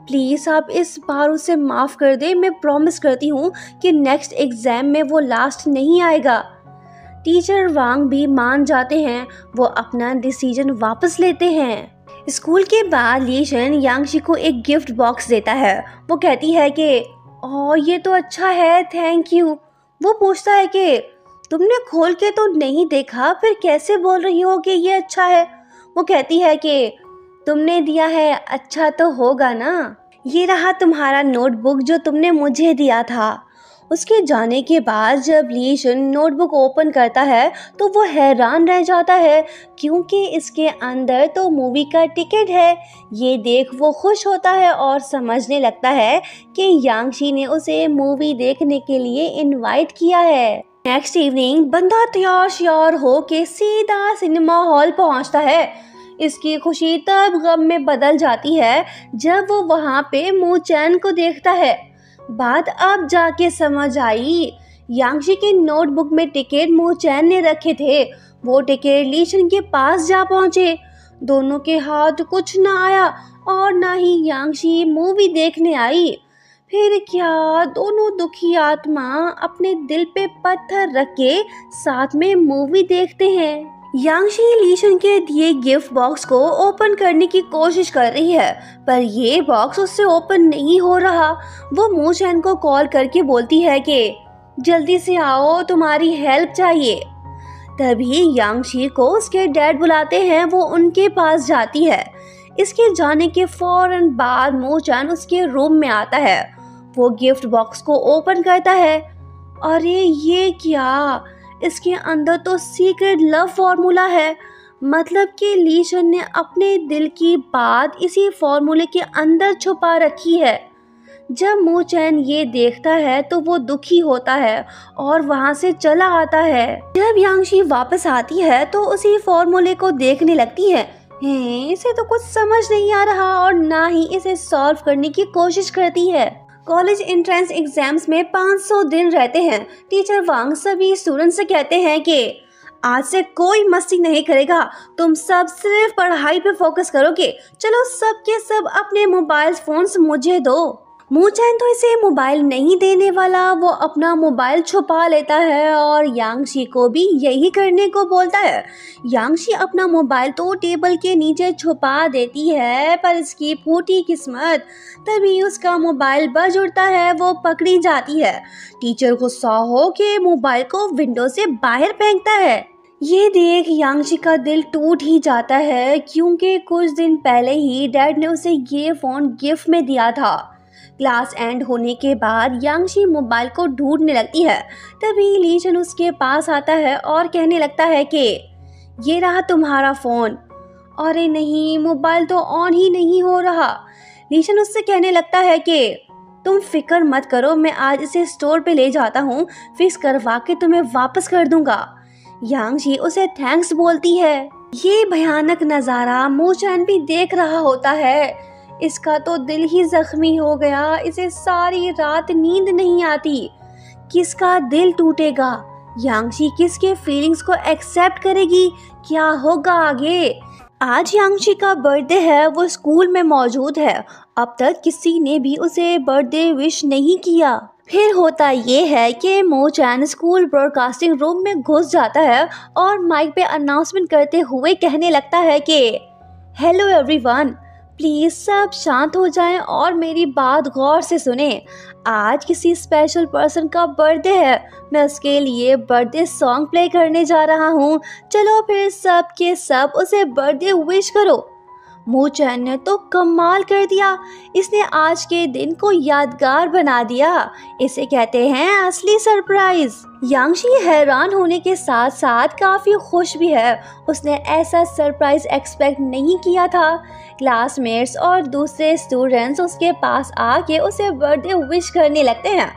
प्लीज़ आप इस बार उसे माफ़ कर दे। मैं प्रॉमिस करती हूँ कि नेक्स्ट एग्ज़ाम में वो लास्ट नहीं आएगा। टीचर वांग भी मान जाते हैं। वो अपना डिसीजन वापस लेते हैं। स्कूल के बाद लीशन यांगशी को एक गिफ्ट बॉक्स देता है। वो कहती है कि ओह ये तो अच्छा है, थैंक यू। वो पूछता है कि तुमने खोल के तो नहीं देखा, फिर कैसे बोल रही हो कि ये अच्छा है। वो कहती है कि तुमने दिया है, अच्छा तो होगा ना। ये रहा तुम्हारा नोटबुक जो तुमने मुझे दिया था। उसके जाने के बाद जब लीशन नोटबुक ओपन करता है तो वो हैरान रह जाता है, क्योंकि इसके अंदर तो मूवी का टिकट है। ये देख वो खुश होता है और समझने लगता है कि यांगशी ने उसे मूवी देखने के लिए इनवाइट किया है। नेक्स्ट इवनिंग बंदा तैयार श्यार हो के सीधा सिनेमा हॉल पहुंचता है। इसकी खुशी तब गम में बदल जाती है जब वो वहाँ पे मोचन को देखता है। बात अब जाके समझ आई। यांगशी के नोटबुक में टिकट मोचन ने रखे थे। वो टिकट लीशन के पास जा पहुंचे। दोनों के हाथ कुछ ना आया और ना ही यांगशी मूवी देखने आई। फिर क्या, दोनों दुखी आत्मा अपने दिल पे पत्थर रख के साथ में मूवी देखते हैं। यांगशी लीशन के दिए गिफ्ट बॉक्स को ओपन करने की कोशिश कर रही है, पर ये बॉक्स उससे ओपन नहीं हो रहा। वो मोचन को कॉल करके बोलती है कि जल्दी से आओ, तुम्हारी हेल्प चाहिए। तभी यांगशी को उसके डैड बुलाते हैं। वो उनके पास जाती है। इसके जाने के फौरन बाद मोचन उसके रूम में आता है। वो गिफ्ट बॉक्स को ओपन करता है। अरे ये क्या, इसके अंदर तो सीक्रेट लव फॉर्मूला है। मतलब कि लीशन ने अपने दिल की बात इसी फॉर्मूले के अंदर छुपा रखी है। जब मोचन ये देखता है तो वो दुखी होता है और वहाँ से चला आता है। जब यांगशी वापस आती है तो उसी फॉर्मूले को देखने लगती है। इसे तो कुछ समझ नहीं आ रहा और ना ही इसे सॉल्व करने की कोशिश करती है। कॉलेज एंट्रेंस एग्जाम्स में 500 दिन रहते हैं। टीचर वांग सभी स्टूडेंट्स से कहते हैं कि आज से कोई मस्ती नहीं करेगा, तुम सब सिर्फ पढ़ाई पे फोकस करोगे। चलो सब के सब अपने मोबाइल फोन्स मुझे दो। मोचन तो इसे मोबाइल नहीं देने वाला। वो अपना मोबाइल छुपा लेता है और यांगशी को भी यही करने को बोलता है। यांगशी अपना मोबाइल तो टेबल के नीचे छुपा देती है, पर इसकी फूटी किस्मत, तभी उसका मोबाइल बज उठता है। वो पकड़ी जाती है। टीचर गुस्सा हो के मोबाइल को विंडो से बाहर फेंकता है। ये देख यांगशी का दिल टूट ही जाता है, क्योंकि कुछ दिन पहले ही डैड ने उसे ये फ़ोन गिफ्ट में दिया था। क्लास एंड होने के बाद यांगशी मोबाइल को ढूंढने लगती है। तभी लीशन उसके पास आता है और कहने लगता है कि ये रहा तुम्हारा फ़ोन। अरे नहीं, मोबाइल तो ऑन ही नहीं हो रहा। लीशन उससे कहने लगता है कि तुम फिक्र मत करो, मैं आज इसे स्टोर पे ले जाता हूँ, फिक्स करवा के तुम्हें वापस कर दूंगा। यांगशी उसे थैंक्स बोलती है। ये भयानक नज़ारा मोचैन भी देख रहा होता है। इसका तो दिल ही जख्मी हो गया, इसे सारी रात नींद नहीं आती। किसका दिल टूटेगा? यांगशी किसके फीलिंग्स को एक्सेप्ट करेगी? क्या होगा आगे? आज यांगशी का बर्थडे है, वो स्कूल में मौजूद है। अब तक किसी ने भी उसे बर्थडे विश नहीं किया। फिर होता ये है कि मोचैन स्कूल ब्रॉडकास्टिंग रूम में घुस जाता है और माइक पे अनाउंसमेंट करते हुए कहने लगता है कि हेलो एवरीवन, प्लीज़ सब शांत हो जाएं और मेरी बात गौर से सुने। आज किसी स्पेशल पर्सन का बर्थडे है, मैं उसके लिए बर्थडे सॉन्ग प्ले करने जा रहा हूँ। चलो फिर सब के सब उसे बर्थडे विश करो। मोचैन ने तो कमाल कर दिया, इसने आज के दिन को यादगार बना दिया। इसे कहते हैं असली सरप्राइज। यांगशी हैरान होने के साथ साथ काफ़ी खुश भी है। उसने ऐसा सरप्राइज एक्सपेक्ट नहीं किया था। क्लासमेट्स और दूसरे स्टूडेंट्स उसके पास आके उसे बर्थडे विश करने लगते हैं।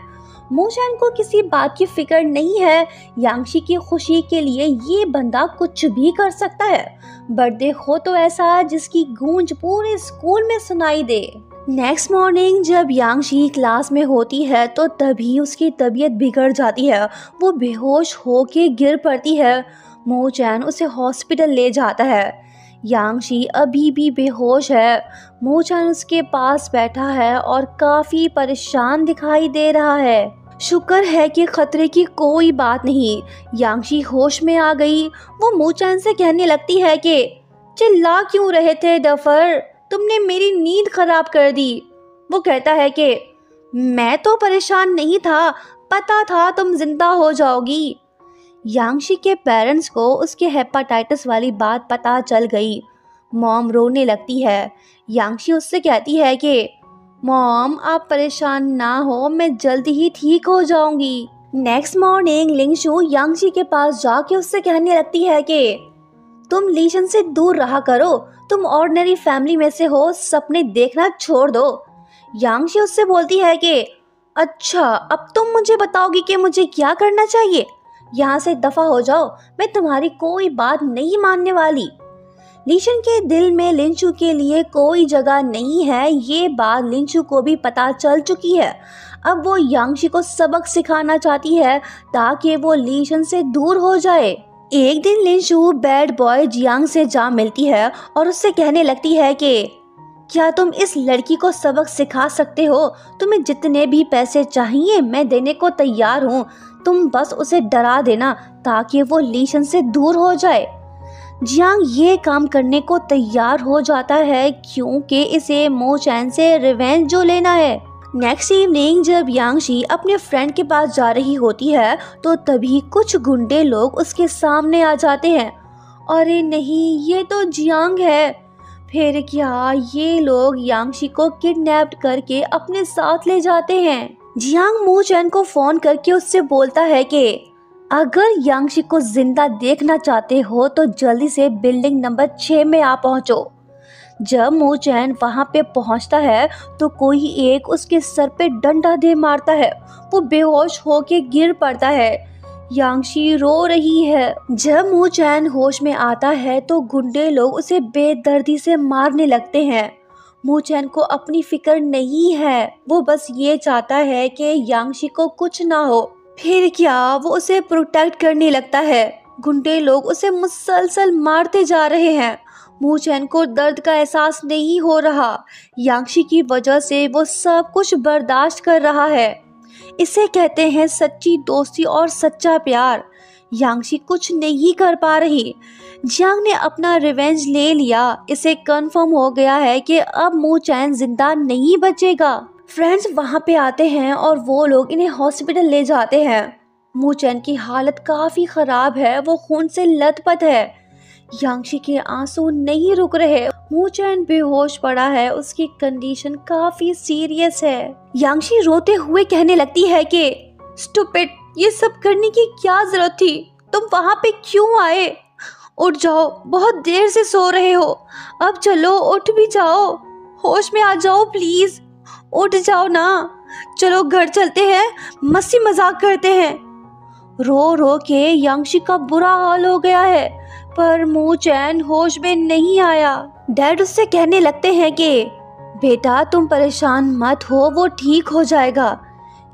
मोचैन को किसी बात की फिक्र नहीं है। यांगशी की खुशी के लिए ये बंदा कुछ भी कर सकता है। बर्थडे हो तो ऐसा जिसकी गूंज पूरे स्कूल में सुनाई दे। नेक्स्ट मॉर्निंग जब यांगशी क्लास में होती है तो तभी उसकी तबीयत बिगड़ जाती है। वो बेहोश होके गिर पड़ती है। मोचैन उसे हॉस्पिटल ले जाता है। यांगशी अभी भी बेहोश है। मोचैन उसके पास बैठा है और काफ़ी परेशान दिखाई दे रहा है। शुक्र है कि खतरे की कोई बात नहीं। यांगशी होश में आ गई। वो मोचैन से कहने लगती है कि चिल्ला क्यों रहे थे डफर, तुमने मेरी नींद खराब कर दी। वो कहता है कि मैं तो परेशान नहीं था, पता था तुम जिंदा हो जाओगी। यांगशी के पेरेंट्स को उसके हेपाटाइटिस वाली बात पता चल गई। मॉम रोने लगती है। यांगशी उससे कहती है कि मॉम आप परेशान ना हो, मैं जल्दी ही ठीक हो जाऊंगी। नेक्स्ट मॉर्निंग लिंगशु यांगशी के पास जाके उससे कहने लगती है कि तुम लीशन से दूर रहा करो, तुम ऑर्डिनरी फैमिली में से हो, सपने देखना छोड़ दो। यांगशी उससे बोलती है कि अच्छा अब तुम मुझे बताओगी कि मुझे क्या करना चाहिए? यहाँ से दफा हो जाओ, मैं तुम्हारी कोई बात नहीं मानने वाली। लीशन के दिल में लिंचू के लिए कोई जगह नहीं है, ये बात लिंचू को भी पता चल चुकी है। अब वो यांगशी को सबक सिखाना चाहती है ताकि वो लीशन से दूर हो जाए। एक दिन लिंचू बैड बॉय जियांग से जा मिलती है और उससे कहने लगती है कि क्या तुम इस लड़की को सबक सिखा सकते हो? तुम्हें जितने भी पैसे चाहिए मैं देने को तैयार हूँ, तुम बस उसे डरा देना ताकि वो लीशन से दूर हो जाए। जियांग ये काम करने को तैयार हो जाता है क्योंकि इसे मोचैन से रिवेंज जो लेना है। नेक्स्ट इवनिंग जब यांगशी अपने फ्रेंड के पास जा रही होती है तो तभी कुछ गुंडे लोग उसके सामने आ जाते हैं। अरे नहीं, ये तो जियांग है। फिर क्या, ये लोग यांगशी को किडनैप करके अपने साथ ले जाते हैं। जियांग मोचैन को फोन करके उससे बोलता है कि अगर यांगशी को जिंदा देखना चाहते हो तो जल्दी से बिल्डिंग नंबर 6 में आ पहुंचो। जब मोचैन वहां पे पहुंचता है तो कोई एक उसके सर पे डंडा दे मारता है। वो बेहोश होके गिर पड़ता है। यांगशी रो रही है। जब मोचैन होश में आता है तो गुंडे लोग उसे बेदर्दी से मारने लगते हैं। मोचैन को अपनी फिक्र नहीं है, वो बस ये चाहता है कि यांगशी को कुछ ना हो। फिर क्या, वो उसे प्रोटेक्ट करने लगता है। गुंडे लोग उसे मुसलसल मारते जा रहे हैं। मोचैन को दर्द का एहसास नहीं हो रहा। यांगशी की वजह से वो सब कुछ बर्दाश्त कर रहा है। इसे कहते हैं सच्ची दोस्ती और सच्चा प्यार। यांगशी कुछ नहीं कर पा रही। जियांग ने अपना रिवेंज ले लिया। इसे कंफर्म हो गया है कि अब मोचैन जिंदा नहीं बचेगा। फ्रेंड्स वहाँ पे आते हैं और वो लोग इन्हें हॉस्पिटल ले जाते हैं। मूचैन की हालत काफ़ी ख़राब है, वो खून से लथपथ है। यांशी के आंसू नहीं रुक रहे। मूचैन बेहोश पड़ा है, उसकी कंडीशन काफ़ी सीरियस है। यांशी रोते हुए कहने लगती है कि स्टूपिड, ये सब करने की क्या ज़रूरत थी? तुम वहाँ पे क्यों आए? उठ जाओ, बहुत देर से सो रहे हो। अब चलो, उठ भी जाओ, होश में आ जाओ प्लीज़, उठ जाओ ना। चलो घर चलते हैं, मस्ती मजाक करते हैं। रो रो के यांशी का बुरा हाल हो गया है, पर मूचैन होश में नहीं आया। डैड उससे कहने लगते हैं कि बेटा तुम परेशान मत हो, वो ठीक हो जाएगा।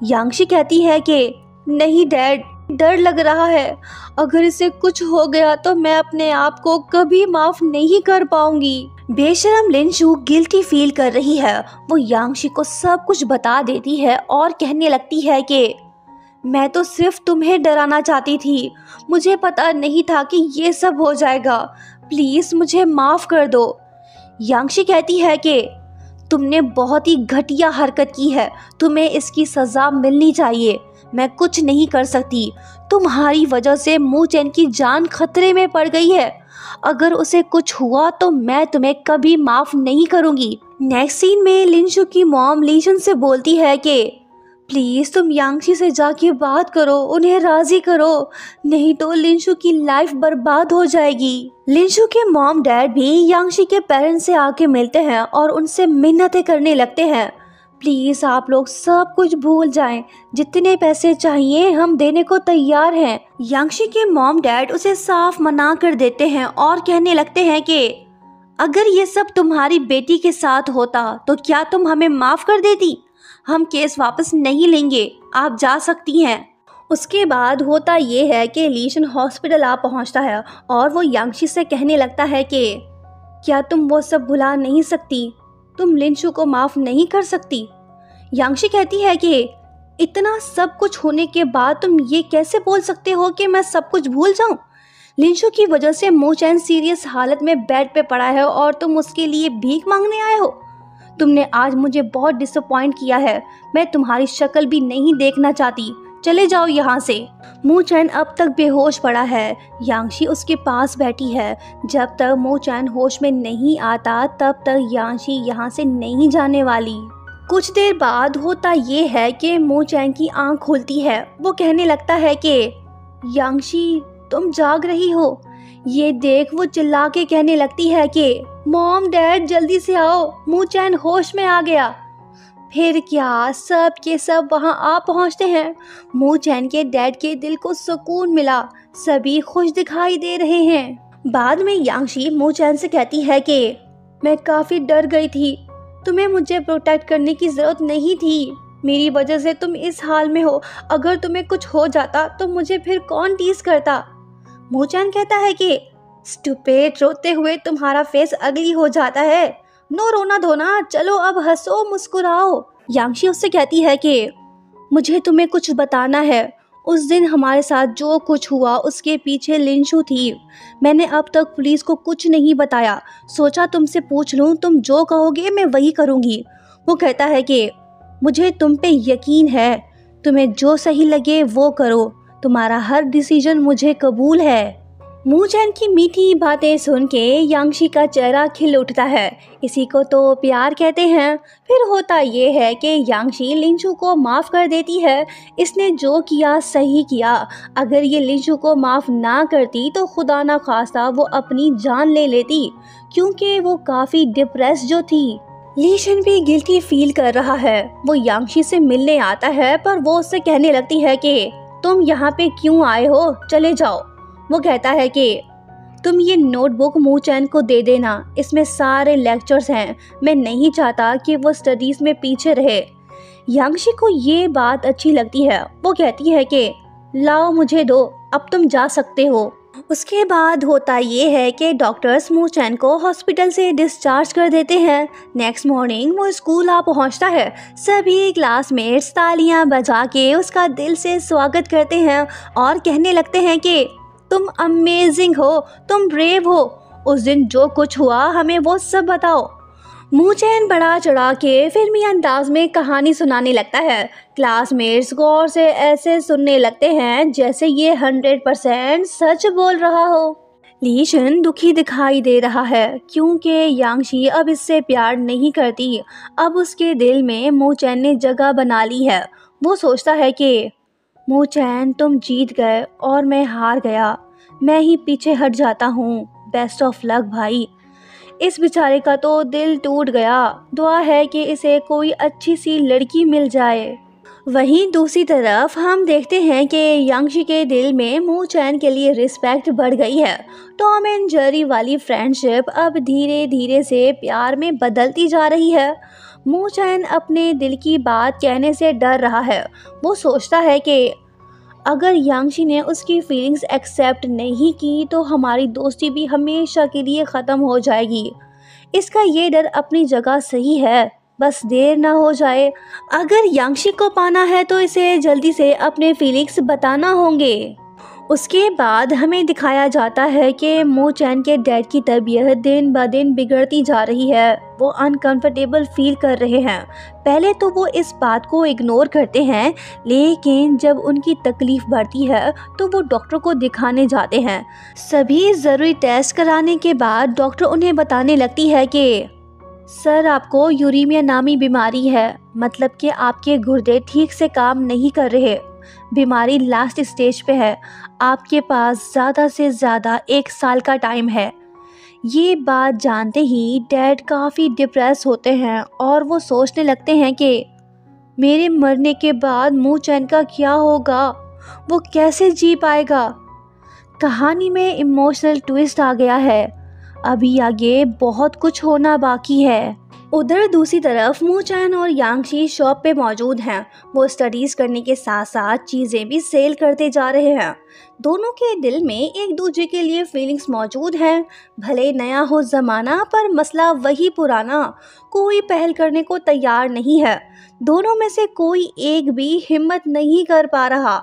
यांशी कहती है कि नहीं डैड, डर लग रहा है। अगर इसे कुछ हो गया तो मैं अपने आप को कभी माफ नहीं कर पाऊंगी। बेशरम लिनशू गिल्टी फील कर रही है। वो यांशी को सब कुछ बता देती है और कहने लगती है कि मैं तो सिर्फ तुम्हें डराना चाहती थी, मुझे पता नहीं था कि ये सब हो जाएगा। प्लीज़ मुझे माफ़ कर दो। यांशी कहती है कि तुमने बहुत ही घटिया हरकत की है, तुम्हें इसकी सज़ा मिलनी चाहिए। मैं कुछ नहीं कर सकती, तुम्हारी वजह से मूचैन की जान खतरे में पड़ गई है। अगर उसे कुछ हुआ तो मैं तुम्हें कभी माफ़ नहीं करूँगी। नेक्स्ट सीन में लिनशू की मॉम लीशन से बोलती है कि प्लीज़ तुम यांशी से जाके बात करो, उन्हें राज़ी करो, नहीं तो लिनशू की लाइफ बर्बाद हो जाएगी। लिनशू के मॉम डैड भी यांशी के पेरेंट्स से आके मिलते हैं और उनसे मिन्नतें करने लगते हैं। प्लीज़ आप लोग सब कुछ भूल जाएं, जितने पैसे चाहिए हम देने को तैयार हैं। यांशी के मॉम डैड उसे साफ मना कर देते हैं और कहने लगते हैं कि अगर ये सब तुम्हारी बेटी के साथ होता तो क्या तुम हमें माफ़ कर देती? हम केस वापस नहीं लेंगे, आप जा सकती हैं। उसके बाद होता ये है कि लीशन हॉस्पिटल आ पहुंचता है और वो यांशी से कहने लगता है कि क्या तुम वो सब भुला नहीं सकती? तुम लिनशू को माफ़ नहीं कर सकती? यांशी कहती है कि इतना सब कुछ होने के बाद तुम ये कैसे बोल सकते हो कि मैं सब कुछ भूल जाऊं? लिनशू की वजह से मूचैन सीरियस हालत में बेड पे पड़ा है और तुम उसके लिए भीख मांगने आए हो। तुमने आज मुझे बहुत डिसअपॉइंट किया है, मैं तुम्हारी शक्ल भी नहीं देखना चाहती, चले जाओ यहाँ से। मूचैन अब तक बेहोश पड़ा है। यांशी उसके पास बैठी है। जब तक मूचैन होश में नहीं आता तब तक यांशी यहाँ से नहीं जाने वाली। कुछ देर बाद होता ये है कि मूचैन की आंख खुलती है। वो कहने लगता है कि यांशी तुम जाग रही हो। ये देख वो चिल्ला के कहने लगती है कि मॉम डैड जल्दी से आओ, मूचैन होश में आ गया। फिर क्या, सब के सब वहाँ आ पहुँचते हैं। मूचैन के डैड के दिल को सुकून मिला, सभी खुश दिखाई दे रहे हैं। बाद में यांशी मूचैन से कहती है कि मैं काफ़ी डर गई थी, तुम्हें मुझे प्रोटेक्ट करने की ज़रूरत नहीं थी, मेरी वजह से तुम इस हाल में हो। अगर तुम्हें कुछ हो जाता तो मुझे फिर कौन टीज करता? मूचैन कहता है कि स्टूपिड, रोते हुए तुम्हारा फेस अगली हो जाता है। नो रोना धोना, चलो अब हंसो मुस्कुराओ। यांशी उससे कहती है कि मुझे तुम्हें कुछ बताना है। उस दिन हमारे साथ जो कुछ हुआ उसके पीछे लिनशू थी। मैंने अब तक पुलिस को कुछ नहीं बताया, सोचा तुमसे पूछ लूँ, तुम जो कहोगे मैं वही करूँगी। वो कहता है कि मुझे तुम पे यकीन है, तुम्हें जो सही लगे वो करो, तुम्हारा हर डिसीजन मुझे कबूल है। मूचैन की मीठी बातें सुन के यांशी का चेहरा खिल उठता है। इसी को तो प्यार कहते हैं। फिर होता ये है कि यांशी लिनशू को माफ़ कर देती है। इसने जो किया सही किया। अगर ये लिनशू को माफ़ ना करती तो खुदा ना खास्ता वो अपनी जान ले लेती, क्योंकि वो काफ़ी डिप्रेस जो थी। लीशन भी गिल्टी फील कर रहा है। वो यांशी से मिलने आता है, पर वो उससे कहने लगती है कि तुम यहाँ पे क्यों आए हो, चले जाओ। वो कहता है कि तुम ये नोटबुक मूचैन को दे देना, इसमें सारे लेक्चर्स हैं, मैं नहीं चाहता कि वो स्टडीज़ में पीछे रहे। यांशी को ये बात अच्छी लगती है। वो कहती है कि लाओ मुझे दो, अब तुम जा सकते हो। उसके बाद होता ये है कि डॉक्टर्स मूचैन को हॉस्पिटल से डिस्चार्ज कर देते हैं। नेक्स्ट मॉर्निंग वो स्कूल आ पहुंचता है। सभी क्लासमेट्स तालियां बजा के उसका दिल से स्वागत करते हैं और कहने लगते हैं कि तुम अमेजिंग हो, तुम ब्रेव हो, उस दिन जो कुछ हुआ हमें वो सब बताओ। मूचैन बड़ा चढ़ा के फिल्मी अंदाज में कहानी सुनाने लगता है। क्लासमेट्स गौर से ऐसे सुनने लगते हैं जैसे ये 100% सच बोल रहा हो। लीशन दुखी दिखाई दे रहा है क्योंकि यांगशी अब इससे प्यार नहीं करती। अब उसके दिल में मूचैन ने जगह बना ली है। वो सोचता है कि मूचैन तुम जीत गए और मैं हार गया, मैं ही पीछे हट जाता हूँ। बेस्ट ऑफ लक भाई। इस बेचारे का तो दिल टूट गया। दुआ है कि इसे कोई अच्छी सी लड़की मिल जाए। वहीं दूसरी तरफ हम देखते हैं कि यांगशी के दिल में मूचैन के लिए रिस्पेक्ट बढ़ गई है। टॉम एंड जेरी वाली फ्रेंडशिप अब धीरे धीरे से प्यार में बदलती जा रही है। मूचैन अपने दिल की बात कहने से डर रहा है। वो सोचता है कि अगर यांगशी ने उसकी फीलिंग्स एक्सेप्ट नहीं की तो हमारी दोस्ती भी हमेशा के लिए ख़त्म हो जाएगी। इसका ये डर अपनी जगह सही है, बस देर ना हो जाए। अगर यांगशी को पाना है तो इसे जल्दी से अपने फीलिंग्स बताना होंगे। उसके बाद हमें दिखाया जाता है कि मूचैन के डैड की तबीयत दिन ब दिन बिगड़ती जा रही है। वो अनकंफर्टेबल फील कर रहे हैं। पहले तो वो इस बात को इग्नोर करते हैं, लेकिन जब उनकी तकलीफ बढ़ती है तो वो डॉक्टर को दिखाने जाते हैं। सभी ज़रूरी टेस्ट कराने के बाद डॉक्टर उन्हें बताने लगती है कि सर आपको यूरेमिया नामी बीमारी है, मतलब कि आपके गुर्दे ठीक से काम नहीं कर रहे। बीमारी लास्ट स्टेज पे है। आपके पास ज़्यादा से ज़्यादा 1 साल का टाइम है। ये बात जानते ही डैड काफ़ी डिप्रेस होते हैं और वो सोचने लगते हैं कि मेरे मरने के बाद मूचैन का क्या होगा, वो कैसे जी पाएगा। कहानी में इमोशनल ट्विस्ट आ गया है। अभी आगे बहुत कुछ होना बाकी है। उधर दूसरी तरफ मूचैन और यांगशी शॉप पे मौजूद हैं। वो स्टडीज़ करने के साथ साथ चीज़ें भी सेल करते जा रहे हैं। दोनों के दिल में एक दूसरे के लिए फीलिंग्स मौजूद हैं। भले नया हो ज़माना पर मसला वही पुराना। कोई पहल करने को तैयार नहीं है। दोनों में से कोई एक भी हिम्मत नहीं कर पा रहा।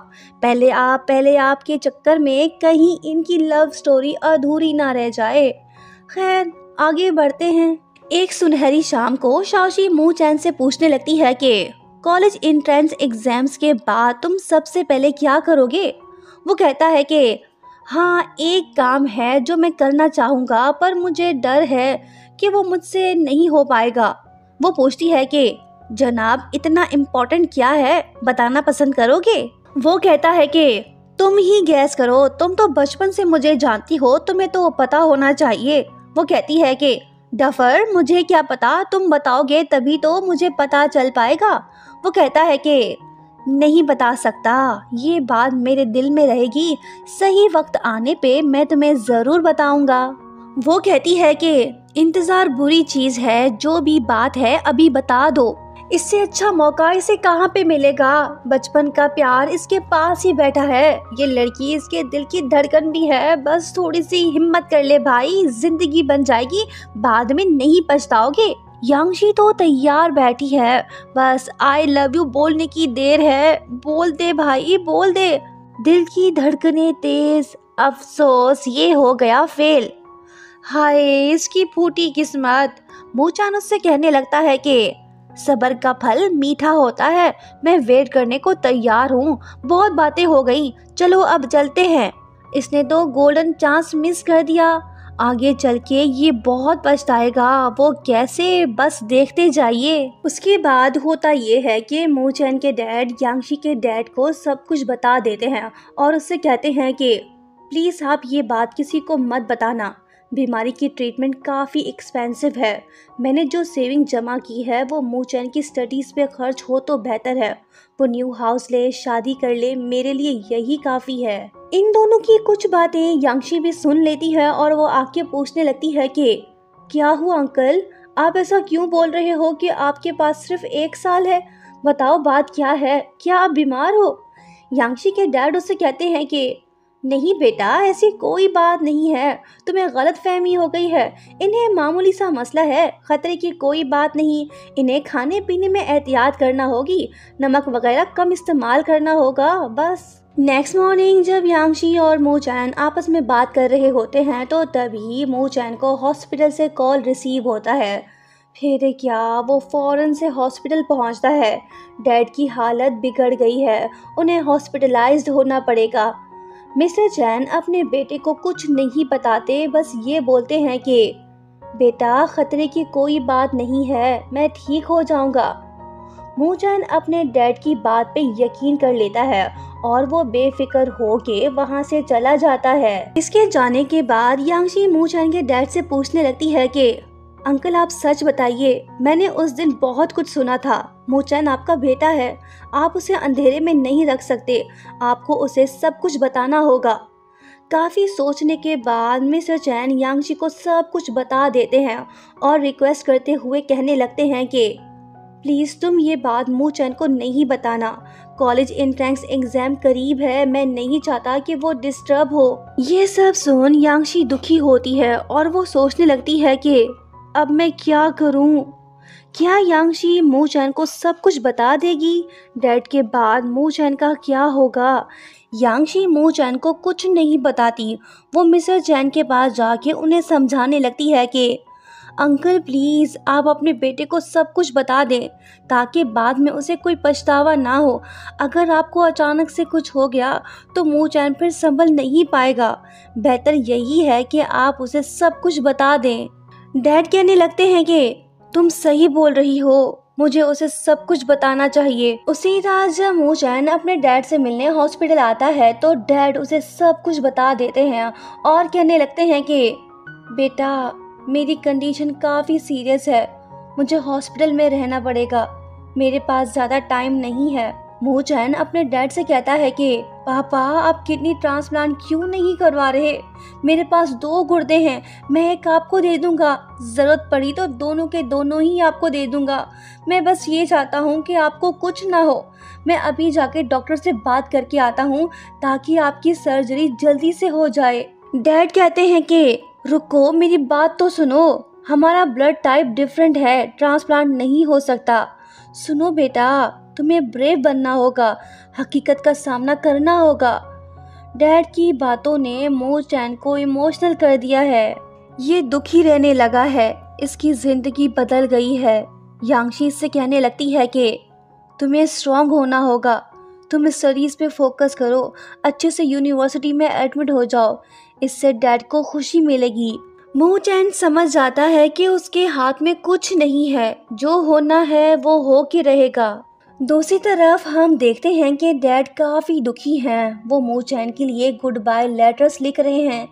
पहले आप के चक्कर में कहीं इनकी लव स्टोरी अधूरी ना रह जाए। खैर आगे बढ़ते हैं। एक सुनहरी शाम को शाओशी मूचैन से पूछने लगती है कि कॉलेज एंट्रेंस एग्जाम्स के बाद तुम सबसे पहले क्या करोगे। वो कहता है कि हाँ, एक काम है जो मैं करना चाहूँगा पर मुझे डर है कि वो मुझसे नहीं हो पाएगा। वो पूछती है कि जनाब इतना इम्पोर्टेंट क्या है, बताना पसंद करोगे। वो कहता है कि तुम ही गैस करो, तुम तो बचपन से मुझे जानती हो, तुम्हें तो पता होना चाहिए। वो कहती है कि डफर मुझे क्या पता, तुम बताओगे तभी तो मुझे पता चल पाएगा। वो कहता है कि नहीं बता सकता, ये बात मेरे दिल में रहेगी, सही वक्त आने पे मैं तुम्हें ज़रूर बताऊंगा। वो कहती है कि इंतज़ार बुरी चीज़ है, जो भी बात है अभी बता दो। इससे अच्छा मौका इसे कहाँ पे मिलेगा। बचपन का प्यार इसके पास ही बैठा है। ये लड़की इसके दिल की धड़कन भी है। बस थोड़ी सी हिम्मत कर ले भाई, जिंदगी बन जाएगी, बाद में नहीं पछताओगे। यांगशी तो तैयार बैठी है, बस आई लव यू बोलने की देर है। बोल दे भाई, बोल दे। दिल की धड़कनें तेज, अफसोस ये हो गया फेल। हाय इसकी फूटी किस्मत। मूचैन उससे कहने लगता है कि सब्र का फल मीठा होता है। मैं वेट करने को तैयार हूँ। बहुत बातें हो गई, चलो अब चलते हैं। इसने तो गोल्डन चांस मिस कर दिया। आगे चल के ये बहुत पछताएगा। वो कैसे, बस देखते जाइए। उसके बाद होता ये है कि मूचैन के डैड यांगशी के डैड को सब कुछ बता देते हैं और उससे कहते हैं कि प्लीज़ आप ये बात किसी को मत बताना। बीमारी की ट्रीटमेंट काफ़ी एक्सपेंसिव है। मैंने जो सेविंग जमा की है वो मूचैन की स्टडीज़ पे खर्च हो तो बेहतर है। वो न्यू हाउस ले, शादी कर ले, मेरे लिए यही काफ़ी है। इन दोनों की कुछ बातें यांगशी भी सुन लेती है और वो आके पूछने लगती है कि क्या हुआ अंकल, आप ऐसा क्यों बोल रहे हो कि आपके पास सिर्फ 1 साल है। बताओ बात क्या है, क्या आप बीमार हो। यांगशी के डैड उससे कहते हैं कि नहीं बेटा, ऐसी कोई बात नहीं है, तुम्हें गलतफहमी हो गई है। इन्हें मामूली सा मसला है, खतरे की कोई बात नहीं। इन्हें खाने पीने में एहतियात करना होगी, नमक वगैरह कम इस्तेमाल करना होगा, बस। नेक्स्ट मॉर्निंग जब यांगशी और मूचैन आपस में बात कर रहे होते हैं तो तभी मूचैन को हॉस्पिटल से कॉल रिसीव होता है। फिर क्या, वो फौरन से हॉस्पिटल पहुंचता है। डैड की हालत बिगड़ गई है, उन्हें हॉस्पिटलाइज्ड होना पड़ेगा। मिस्टर चैन अपने बेटे को कुछ नहीं बताते, बस ये बोलते हैं कि बेटा खतरे की कोई बात नहीं है, मैं ठीक हो जाऊंगा। मू चैन अपने डैड की बात पे यकीन कर लेता है और वो बेफिक्र होके वहां से चला जाता है। इसके जाने के बाद यांगशी मू चैन के डैड से पूछने लगती है कि अंकल आप सच बताइए, मैंने उस दिन बहुत कुछ सुना था। मू चैन आपका बेटा है, आप उसे अंधेरे में नहीं रख सकते, आपको उसे सब कुछ बताना होगा। काफी सोचने के बाद मिस्टर चैन यांगशी को सब कुछ बता देते हैं और रिक्वेस्ट करते हुए कहने लगते हैं कि प्लीज तुम ये बात मू चैन को नहीं बताना। कॉलेज एंट्रेंस एग्जाम करीब है, मैं नहीं चाहता कि वो डिस्टर्ब हो। ये सब सुन यांगशी दुखी होती है और वो सोचने लगती है कि अब मैं क्या करूं। क्या यांगशी मू चैन को सब कुछ बता देगी? डैड के बाद मू चैन का क्या होगा? यांगशी मू चैन को कुछ नहीं बताती। वो मिस्टर चैन के पास जाके उन्हें समझाने लगती है कि अंकल प्लीज़ आप अपने बेटे को सब कुछ बता दें ताकि बाद में उसे कोई पछतावा ना हो। अगर आपको अचानक से कुछ हो गया तो मू चैन फिर संभल नहीं पाएगा। बेहतर यही है कि आप उसे सब कुछ बता दें। डैड कहने लगते हैं कि तुम सही बोल रही हो, मुझे उसे सब कुछ बताना चाहिए। उसी रात जब मू चैन अपने डैड से मिलने हॉस्पिटल आता है तो डैड उसे सब कुछ बता देते हैं और कहने लगते हैं कि बेटा मेरी कंडीशन काफ़ी सीरियस है, मुझे हॉस्पिटल में रहना पड़ेगा, मेरे पास ज़्यादा टाइम नहीं है। मू चैन अपने डैड से कहता है कि पापा आप किडनी ट्रांसप्लांट क्यों नहीं करवा रहे? मेरे पास 2 गुर्दे हैं, मैं एक आपको दे दूंगा, ज़रूरत पड़ी तो दोनों के दोनों ही आपको दे दूंगा। मैं बस ये चाहता हूँ कि आपको कुछ ना हो। मैं अभी जाके डॉक्टर से बात करके आता हूँ ताकि आपकी सर्जरी जल्दी से हो जाए। डैड कहते हैं कि रुको मेरी बात तो सुनो, हमारा ब्लड टाइप डिफरेंट है, ट्रांसप्लांट नहीं हो सकता। सुनो बेटा तुम्हें ब्रेव बनना होगा, हकीकत का सामना करना होगा। डैड की बातों ने मू चैन को इमोशनल कर दिया है। ये दुखी रहने लगा है, इसकी जिंदगी बदल गई है। यांगशी से कहने लगती है कि तुम्हें स्ट्रांग होना होगा, तुम स्टडीज पे फोकस करो, अच्छे से यूनिवर्सिटी में एडमिट हो जाओ, इससे डैड को खुशी मिलेगी। मू चैन समझ जाता है कि उसके हाथ में कुछ नहीं है, जो होना है वो हो के रहेगा। दूसरी तरफ हम देखते हैं कि डैड काफ़ी दुखी हैं। वो मू चैन के लिए गुड बाय लेटर्स लिख रहे हैं।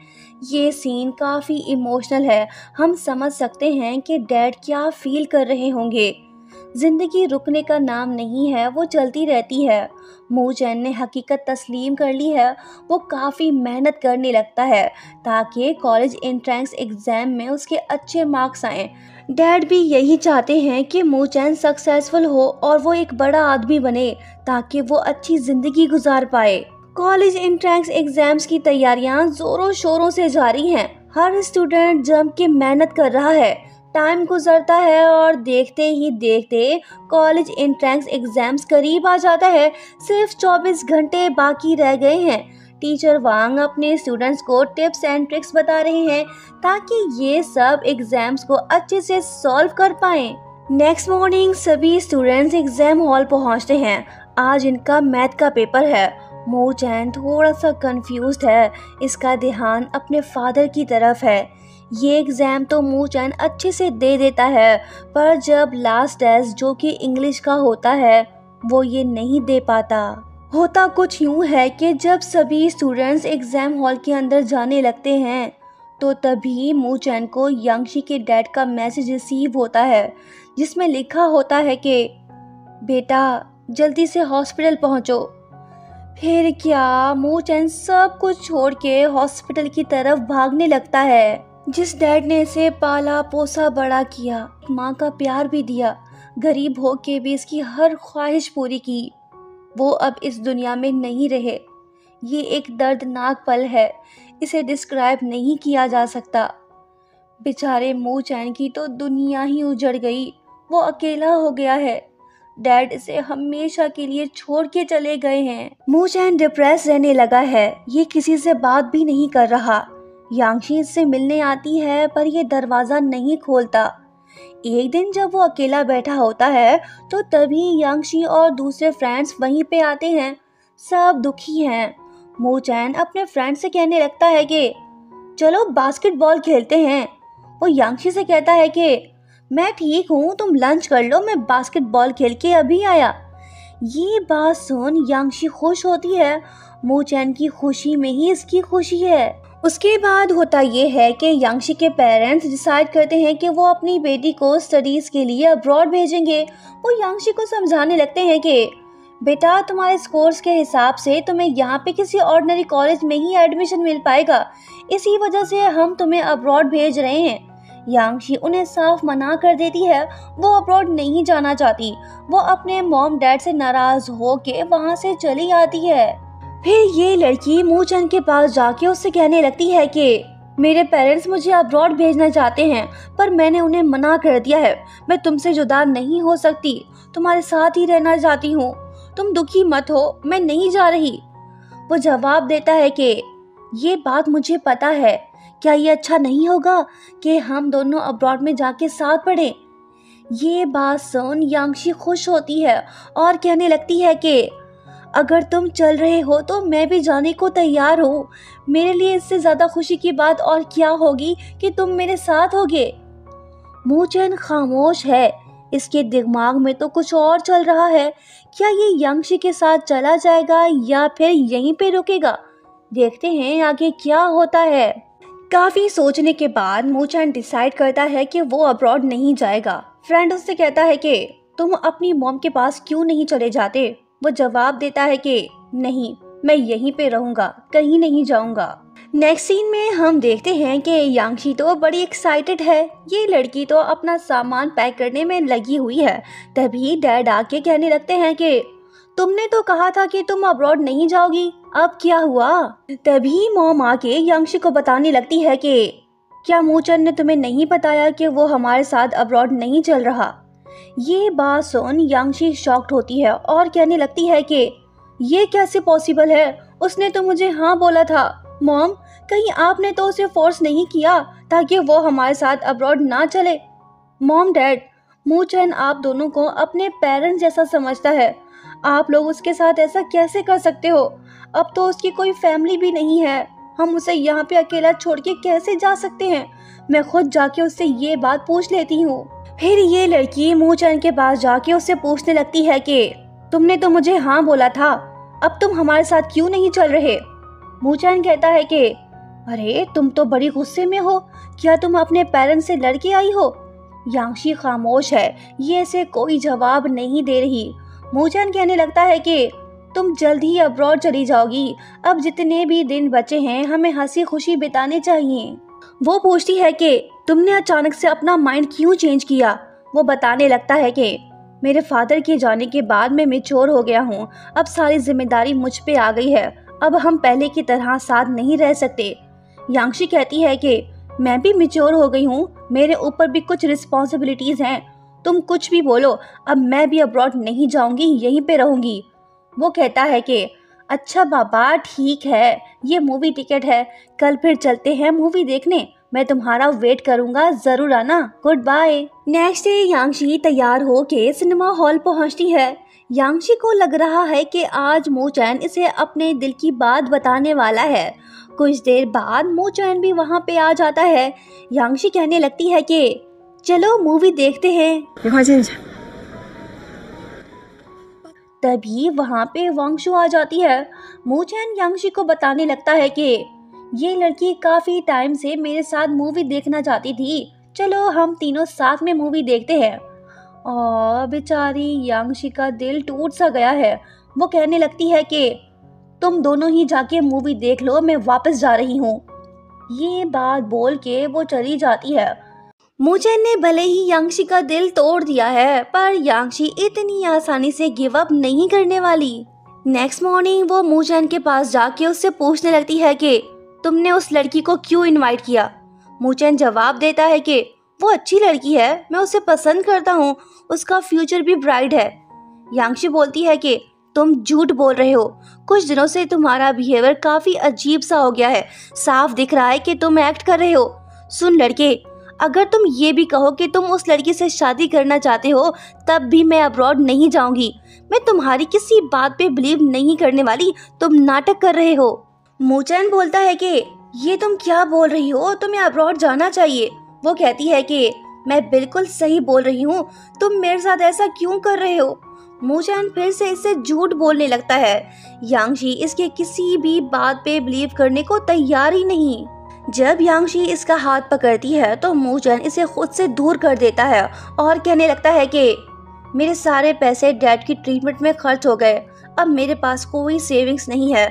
ये सीन काफ़ी इमोशनल है। हम समझ सकते हैं कि डैड क्या फील कर रहे होंगे। जिंदगी रुकने का नाम नहीं है, वो चलती रहती है। मू चैन ने हकीकत तस्लीम कर ली है। वो काफ़ी मेहनत करने लगता है ताकि कॉलेज एंट्रेंस एग्ज़ाम में उसके अच्छे मार्क्स आएँ। डैड भी यही चाहते हैं कि मू चैन सक्सेसफुल हो और वो एक बड़ा आदमी बने ताकि वो अच्छी ज़िंदगी गुजार पाए। कॉलेज एंट्रेंस एग्ज़ाम्स की तैयारियां ज़ोरों शोरों से जारी हैं। हर स्टूडेंट जम के मेहनत कर रहा है। टाइम गुजरता है और देखते ही देखते कॉलेज एंट्रेंस एग्ज़ाम्स करीब आ जाता है। सिर्फ 24 घंटे बाकी रह गए हैं। टीचर वांग अपने स्टूडेंट्स को टिप्स एंड ट्रिक्स बता रहे हैं ताकि ये सब एग्जाम्स को अच्छे से सॉल्व कर पाएं। नेक्स्ट मॉर्निंग सभी स्टूडेंट्स एग्जाम हॉल पहुंचते हैं। आज इनका मैथ का पेपर है। मू चैन थोड़ा सा कंफ्यूज्ड है, इसका ध्यान अपने फादर की तरफ है। ये एग्ज़ाम तो मू चैन अच्छे से दे देता है, पर जब लास्ट टेस्ट जो कि इंग्लिश का होता है वो ये नहीं दे पाता। होता कुछ यूँ है कि जब सभी स्टूडेंट्स एग्ज़ाम हॉल के अंदर जाने लगते हैं तो तभी मू चैन को यांगशी के डैड का मैसेज रिसीव होता है जिसमें लिखा होता है कि बेटा जल्दी से हॉस्पिटल पहुंचो। फिर क्या, मू चैन सब कुछ छोड़ के हॉस्पिटल की तरफ भागने लगता है। जिस डैड ने इसे पाला पोसा बड़ा किया, माँ का प्यार भी दिया, गरीब हो के भी इसकी हर ख्वाहिश पूरी की, वो अब इस दुनिया में नहीं रहे। ये एक दर्दनाक पल है, इसे डिस्क्राइब नहीं किया जा सकता। बेचारे मू चैन की तो दुनिया ही उजड़ गई, वो अकेला हो गया है। डैड इसे हमेशा के लिए छोड़ के चले गए हैं। मू चैन डिप्रेस रहने लगा है, ये किसी से बात भी नहीं कर रहा। यांगशी इससे मिलने आती है पर ये दरवाज़ा नहीं खोलता। एक दिन जब वो अकेला बैठा होता है तो तभी यांगशी और दूसरे फ्रेंड्स वहीं पे आते हैं। सब दुखी हैं। मूचैन अपने फ्रेंड से कहने लगता है कि चलो बास्केटबॉल खेलते हैं। वो यांगशी से कहता है कि मैं ठीक हूँ, तुम लंच कर लो, मैं बास्केटबॉल खेल के अभी आया। ये बात सुन यांगशी खुश होती है। मूचैन की खुशी में ही इसकी खुशी है। उसके बाद होता ये है कि यांगशी के पेरेंट्स डिसाइड करते हैं कि वो अपनी बेटी को स्टडीज़ के लिए अब्रॉड भेजेंगे। वो यांगशी को समझाने लगते हैं कि बेटा, तुम्हारे स्कोर्स के हिसाब से तुम्हें यहाँ पे किसी ऑर्डिनरी कॉलेज में ही एडमिशन मिल पाएगा, इसी वजह से हम तुम्हें अब्रॉड भेज रहे हैं। यांगशी उन्हें साफ मना कर देती है। वो अब्रॉड नहीं जाना चाहती। वो अपने मॉम डैड से नाराज होके वहाँ से चली आती है। फिर ये लड़की मूचैन के पास जाके उससे कहने लगती है कि मेरे पेरेंट्स मुझे अब्रॉड भेजना चाहते हैं, पर मैंने उन्हें मना कर दिया है। मैं तुमसे जुदा नहीं हो सकती, तुम्हारे साथ ही रहना चाहती हूँ। तुम दुखी मत हो, मैं नहीं जा रही। वो जवाब देता है कि ये बात मुझे पता है, क्या ये अच्छा नहीं होगा कि हम दोनों अब्रॉड में जाके साथ पढ़ें। ये बात सुन यांगशी खुश होती है और कहने लगती है कि अगर तुम चल रहे हो तो मैं भी जाने को तैयार हूँ। मेरे लिए इससे ज़्यादा खुशी की बात और क्या होगी कि तुम मेरे साथ होगे। मूचैन खामोश है। इसके दिमाग में तो कुछ और चल रहा है। क्या ये यांगशी के साथ चला जाएगा या फिर यहीं पे रुकेगा? देखते हैं आगे क्या होता है। काफ़ी सोचने के बाद मूचैन डिसाइड करता है कि वो अब्रॉड नहीं जाएगा। फ्रेंड उससे कहता है कि तुम अपनी मॉम के पास क्यों नहीं चले जाते? वो जवाब देता है कि नहीं, मैं यहीं पे रहूंगा, कहीं नहीं जाऊंगा। नेक्स्ट सीन में हम देखते हैं कि यांगशी तो बड़ी एक्साइटेड है। ये लड़की तो अपना सामान पैक करने में लगी हुई है। तभी डैड आके कहने लगते हैं कि तुमने तो कहा था कि तुम अब्रॉड नहीं जाओगी, अब क्या हुआ? तभी मॉम आके यांगशी को बताने लगती है कि क्या मूचैन ने तुम्हें नहीं बताया कि वो हमारे साथ अब्रॉड नहीं चल रहा? ये बात सुन यांगशी शॉक्ड होती है और कहने लगती है कि ये कैसे पॉसिबल है? उसने तो मुझे हाँ बोला था। मॉम, कहीं आपने तो उसे फोर्स नहीं किया ताकि वो हमारे साथ अब्रॉड ना चले? मॉम डैड, मूचैन आप दोनों को अपने पेरेंट्स जैसा समझता है। आप लोग उसके साथ ऐसा कैसे कर सकते हो? अब तो उसकी कोई फैमिली भी नहीं है। हम उसे यहाँ पे अकेला छोड़ के कैसे जा सकते हैं? मैं खुद जाके उससे ये बात पूछ लेती हूँ। फिर ये लड़की मूचैन के पास जाके उससे पूछने लगती है कि तुमने तो मुझे हाँ बोला था, अब तुम हमारे साथ क्यों नहीं चल रहे? मूचैन कहता है कि अरे तुम तो बड़ी गुस्से में हो, क्या तुम अपने पेरेंट्स से लड़के आई हो? यांगशी खामोश है, ये ऐसे कोई जवाब नहीं दे रही। मूचैन कहने लगता है कि तुम जल्द ही अब्रॉड चली जाओगी, अब जितने भी दिन बचे हैं हमें हंसी खुशी बिताने चाहिए। वो पूछती है कि तुमने अचानक से अपना माइंड क्यों चेंज किया? वो बताने लगता है कि मेरे फादर के जाने के बाद मैं मैच्योर हो गया हूँ, अब सारी जिम्मेदारी मुझ पे आ गई है, अब हम पहले की तरह साथ नहीं रह सकते। यांगशी कहती है कि मैं भी मैच्योर हो गई हूँ, मेरे ऊपर भी कुछ रिस्पॉन्सिबिलिटीज हैं। तुम कुछ भी बोलो, अब मैं भी अब्रॉड नहीं जाऊंगी, यहीं पे रहूंगी। वो कहता है कि अच्छा बाबा ठीक है, ये मूवी टिकट है, कल फिर चलते हैं मूवी देखने, मैं तुम्हारा वेट करूंगा, जरूर आना, गुड बाय। नेक्स्ट डे यांगशी तैयार होके सिनेमा हॉल पहुंचती है। यांगशी को लग रहा है कि आज मूचैन इसे अपने दिल की बात बताने वाला है। कुछ देर बाद मूचैन भी वहाँ पे आ जाता है। यांगशी कहने लगती है कि चलो मूवी देखते हैं। तभी वहाँ पे वांगशु आ जाती है। मूचैन यांगशी को बताने लगता है कि ये लड़की काफी टाइम से मेरे साथ मूवी देखना चाहती थी, चलो हम तीनों साथ में मूवी देखते हैं। और बेचारी यांगशी का दिल टूट सा गया है। वो कहने लगती है कि तुम दोनों ही जाके मूवी देख लो, मैं वापस जा रही हूँ। ये बात बोल के वो चली जाती है। मूचैन ने भले ही यांगशी का दिल तोड़ दिया है, पर यांगशी इतनी आसानी से गिव अप नहीं करने वाली। नेक्स्ट मॉर्निंग वो मूचैन के पास जाके उससे पूछने लगती है कि तुमने उस लड़की को क्यों इनवाइट किया? मूचैन जवाब देता है कि वो अच्छी लड़की है, मैं उसे पसंद करता हूँ, उसका फ्यूचर भी ब्राइट है। यांगशी बोलती है कि तुम झूठ बोल रहे हो, कुछ दिनों से तुम्हारा बिहेवियर काफी अजीब सा हो गया है, साफ दिख रहा है कि तुम एक्ट कर रहे हो। सुन लड़के, अगर तुम ये भी कहो कि तुम उस लड़की से शादी करना चाहते हो तब भी मैं अब्रॉड नहीं जाऊंगी। मैं तुम्हारी किसी बात पे बिलीव नहीं करने वाली, तुम नाटक कर रहे हो। मूचैन बोलता है कि ये तुम क्या बोल रही हो, तुम्हें अब्रॉड जाना चाहिए। वो कहती है कि मैं बिल्कुल सही बोल रही हूँ, तुम मेरे साथ ऐसा क्यों कर रहे हो। मूचैन फिर से इससे झूठ बोलने लगता है। यांगशी इसके किसी भी बात पे बिलीव करने को तैयार ही नहीं। जब यांगशी इसका हाथ पकड़ती है तो मूचैन इसे खुद से दूर कर देता है और कहने लगता है कि मेरे सारे पैसे डैड की ट्रीटमेंट में खर्च हो गए, अब मेरे पास कोई सेविंग्स नहीं है,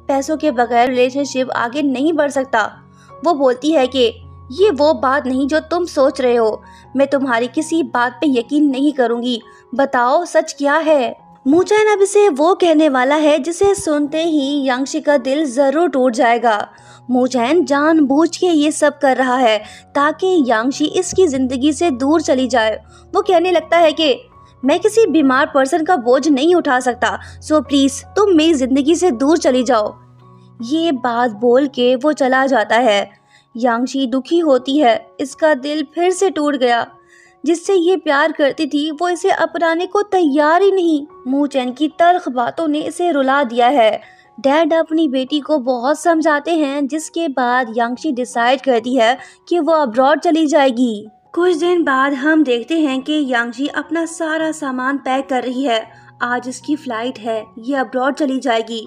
पैसों के बगैर रिलेशनशिप आगे नहीं बढ़ सकता। वो बोलती है कि ये वो बात नहीं जो तुम सोच रहे हो, मैं तुम्हारी किसी बात पे यकीन नहीं करूंगी, बताओ सच क्या है। मूचैन अब इसे वो कहने वाला है जिसे सुनते ही यांगशी का दिल जरूर टूट जाएगा। मूचैन जानबूझ के ये सब कर रहा है ताकि यांगशी इसकी जिंदगी से दूर चली जाए। वो कहने लगता है कि मैं किसी बीमार पर्सन का बोझ नहीं उठा सकता, सो प्लीज तुम मेरी जिंदगी से दूर चली जाओ। ये बात बोल के वो चला जाता है। यांगशी दुखी होती है, इसका दिल फिर से टूट गया। जिससे ये प्यार करती थी वो इसे अपनाने को तैयार ही नहीं। मूचैन की तल्ख बातों ने इसे रुला दिया है। डैड अपनी बेटी को बहुत समझाते हैं, जिसके बाद यांगशी डिसाइड करती है कि वो अब्रॉड चली जाएगी। कुछ दिन बाद हम देखते हैं कि यांगशी अपना सारा सामान पैक कर रही है। आज इसकी फ्लाइट है, ये अब्रॉड चली जाएगी।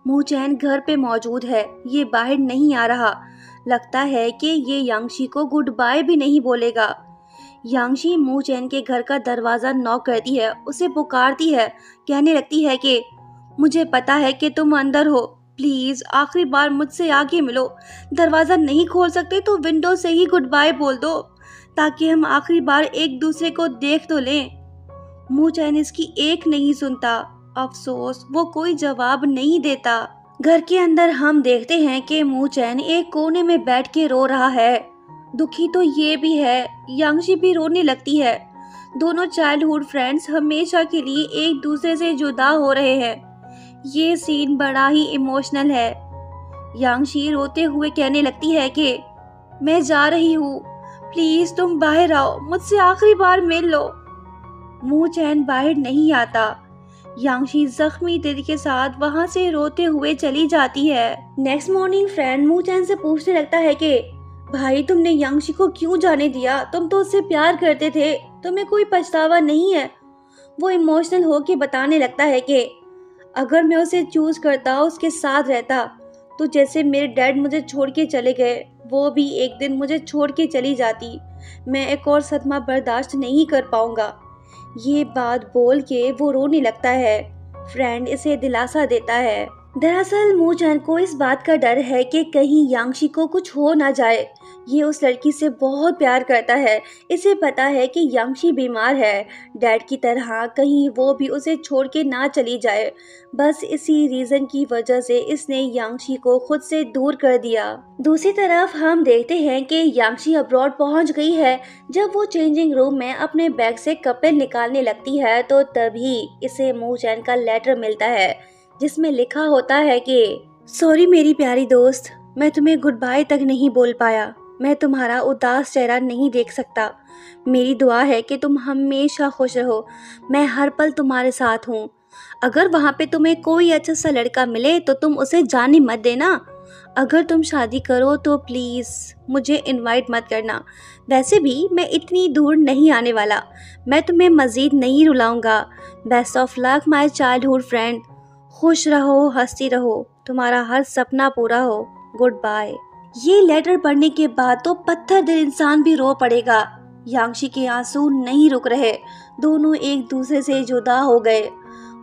मूचैन घर पे मौजूद है, ये बाहर नहीं आ रहा। लगता है कि ये यांगशी को गुड बाय भी नहीं बोलेगा। यांगशी मूचैन के घर का दरवाजा नॉक करती है, उसे पुकारती है, कहने लगती है कि मुझे पता है कि तुम अंदर हो, प्लीज आखिरी बार मुझसे आके मिलो। दरवाजा नहीं खोल सकते तो विंडो से ही गुड बाय बोल दो, ताकि हम आखिरी बार एक दूसरे को देख तो लें। मूचैन इसकी एक नहीं सुनता। अफसोस वो कोई जवाब नहीं देता। घर के अंदर हम देखते हैं कि मूचैन एक कोने में बैठ के रो रहा है। दुखी तो ये भी है, यांगशी भी रोने लगती है। दोनों चाइल्डहुड फ्रेंड्स हमेशा के लिए एक दूसरे से जुदा हो रहे हैं। ये सीन बड़ा ही इमोशनल है। यांगशी रोते हुए कहने लगती है कि मैं जा रही हूँ, प्लीज तुम बाहर आओ, मुझसे आखिरी बार मिल लो। मूचैन बाहर नहीं आता। यांगशी जख्मी दिल के साथ वहाँ से रोते हुए चली जाती है। नेक्स्ट मॉर्निंग फ्रेंड मूचैन से पूछने लगता है कि भाई तुमने यांगशी को क्यों जाने दिया, तुम तो उससे प्यार करते थे, तुम्हें कोई पछतावा नहीं है। वो इमोशनल होके बताने लगता है कि अगर मैं उसे चूज करता, उसके साथ रहता, तो जैसे मेरे डैड मुझे छोड़ के चले गए, वो भी एक दिन मुझे छोड़ के चली जाती। मैं एक और सदमा बर्दाश्त नहीं कर पाऊंगा। ये बात बोल के वो रोने लगता है। फ्रेंड इसे दिलासा देता है। दरअसल मूचैन को इस बात का डर है कि कहीं यांगशी को कुछ हो ना जाए। ये उस लड़की से बहुत प्यार करता है। इसे पता है कि यांगशी बीमार है, डैड की तरह कहीं वो भी उसे छोड़ के ना चली जाए। बस इसी रीजन की वजह से इसने यांगशी को खुद से दूर कर दिया। दूसरी तरफ हम देखते हैं कि यांगशी अब्रॉड पहुंच गई है। जब वो चेंजिंग रूम में अपने बैग से कपड़े निकालने लगती है तो तभी इसे मूचैन का लेटर मिलता है, जिसमें लिखा होता है कि सॉरी मेरी प्यारी दोस्त, मैं तुम्हें गुड बाय तक नहीं बोल पाया। मैं तुम्हारा उदास चेहरा नहीं देख सकता। मेरी दुआ है कि तुम हमेशा खुश रहो। मैं हर पल तुम्हारे साथ हूँ। अगर वहाँ पे तुम्हें कोई अच्छा सा लड़का मिले तो तुम उसे जाने मत देना। अगर तुम शादी करो तो प्लीज़ मुझे इनवाइट मत करना। वैसे भी मैं इतनी दूर नहीं आने वाला। मैं तुम्हें मज़ीद नहीं रुलाऊंगा। Best of luck my childhood friend. खुश रहो, हंसती रहो, तुम्हारा हर सपना पूरा हो। Good bye. ये लेटर पढ़ने के बाद तो पत्थर दिल इंसान भी रो पड़ेगा। यांगशी के आंसू नहीं रुक रहे। दोनों एक दूसरे से जुदा हो गए।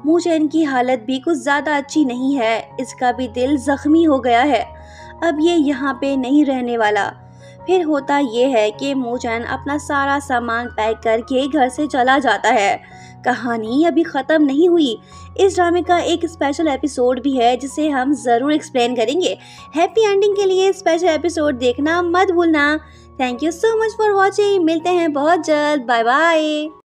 मूचैन की हालत भी कुछ ज्यादा अच्छी नहीं है। इसका भी दिल जख्मी हो गया है। अब ये यहाँ पे नहीं रहने वाला। फिर होता ये है कि मूचैन अपना सारा सामान पैक करके घर से चला जाता है। कहानी अभी ख़त्म नहीं हुई। इस ड्रामे का एक स्पेशल एपिसोड भी है जिसे हम ज़रूर एक्सप्लेन करेंगे। हैप्पी एंडिंग के लिए स्पेशल एपिसोड देखना मत भूलना। Thank you so much for watching. मिलते हैं बहुत जल्द। Bye bye.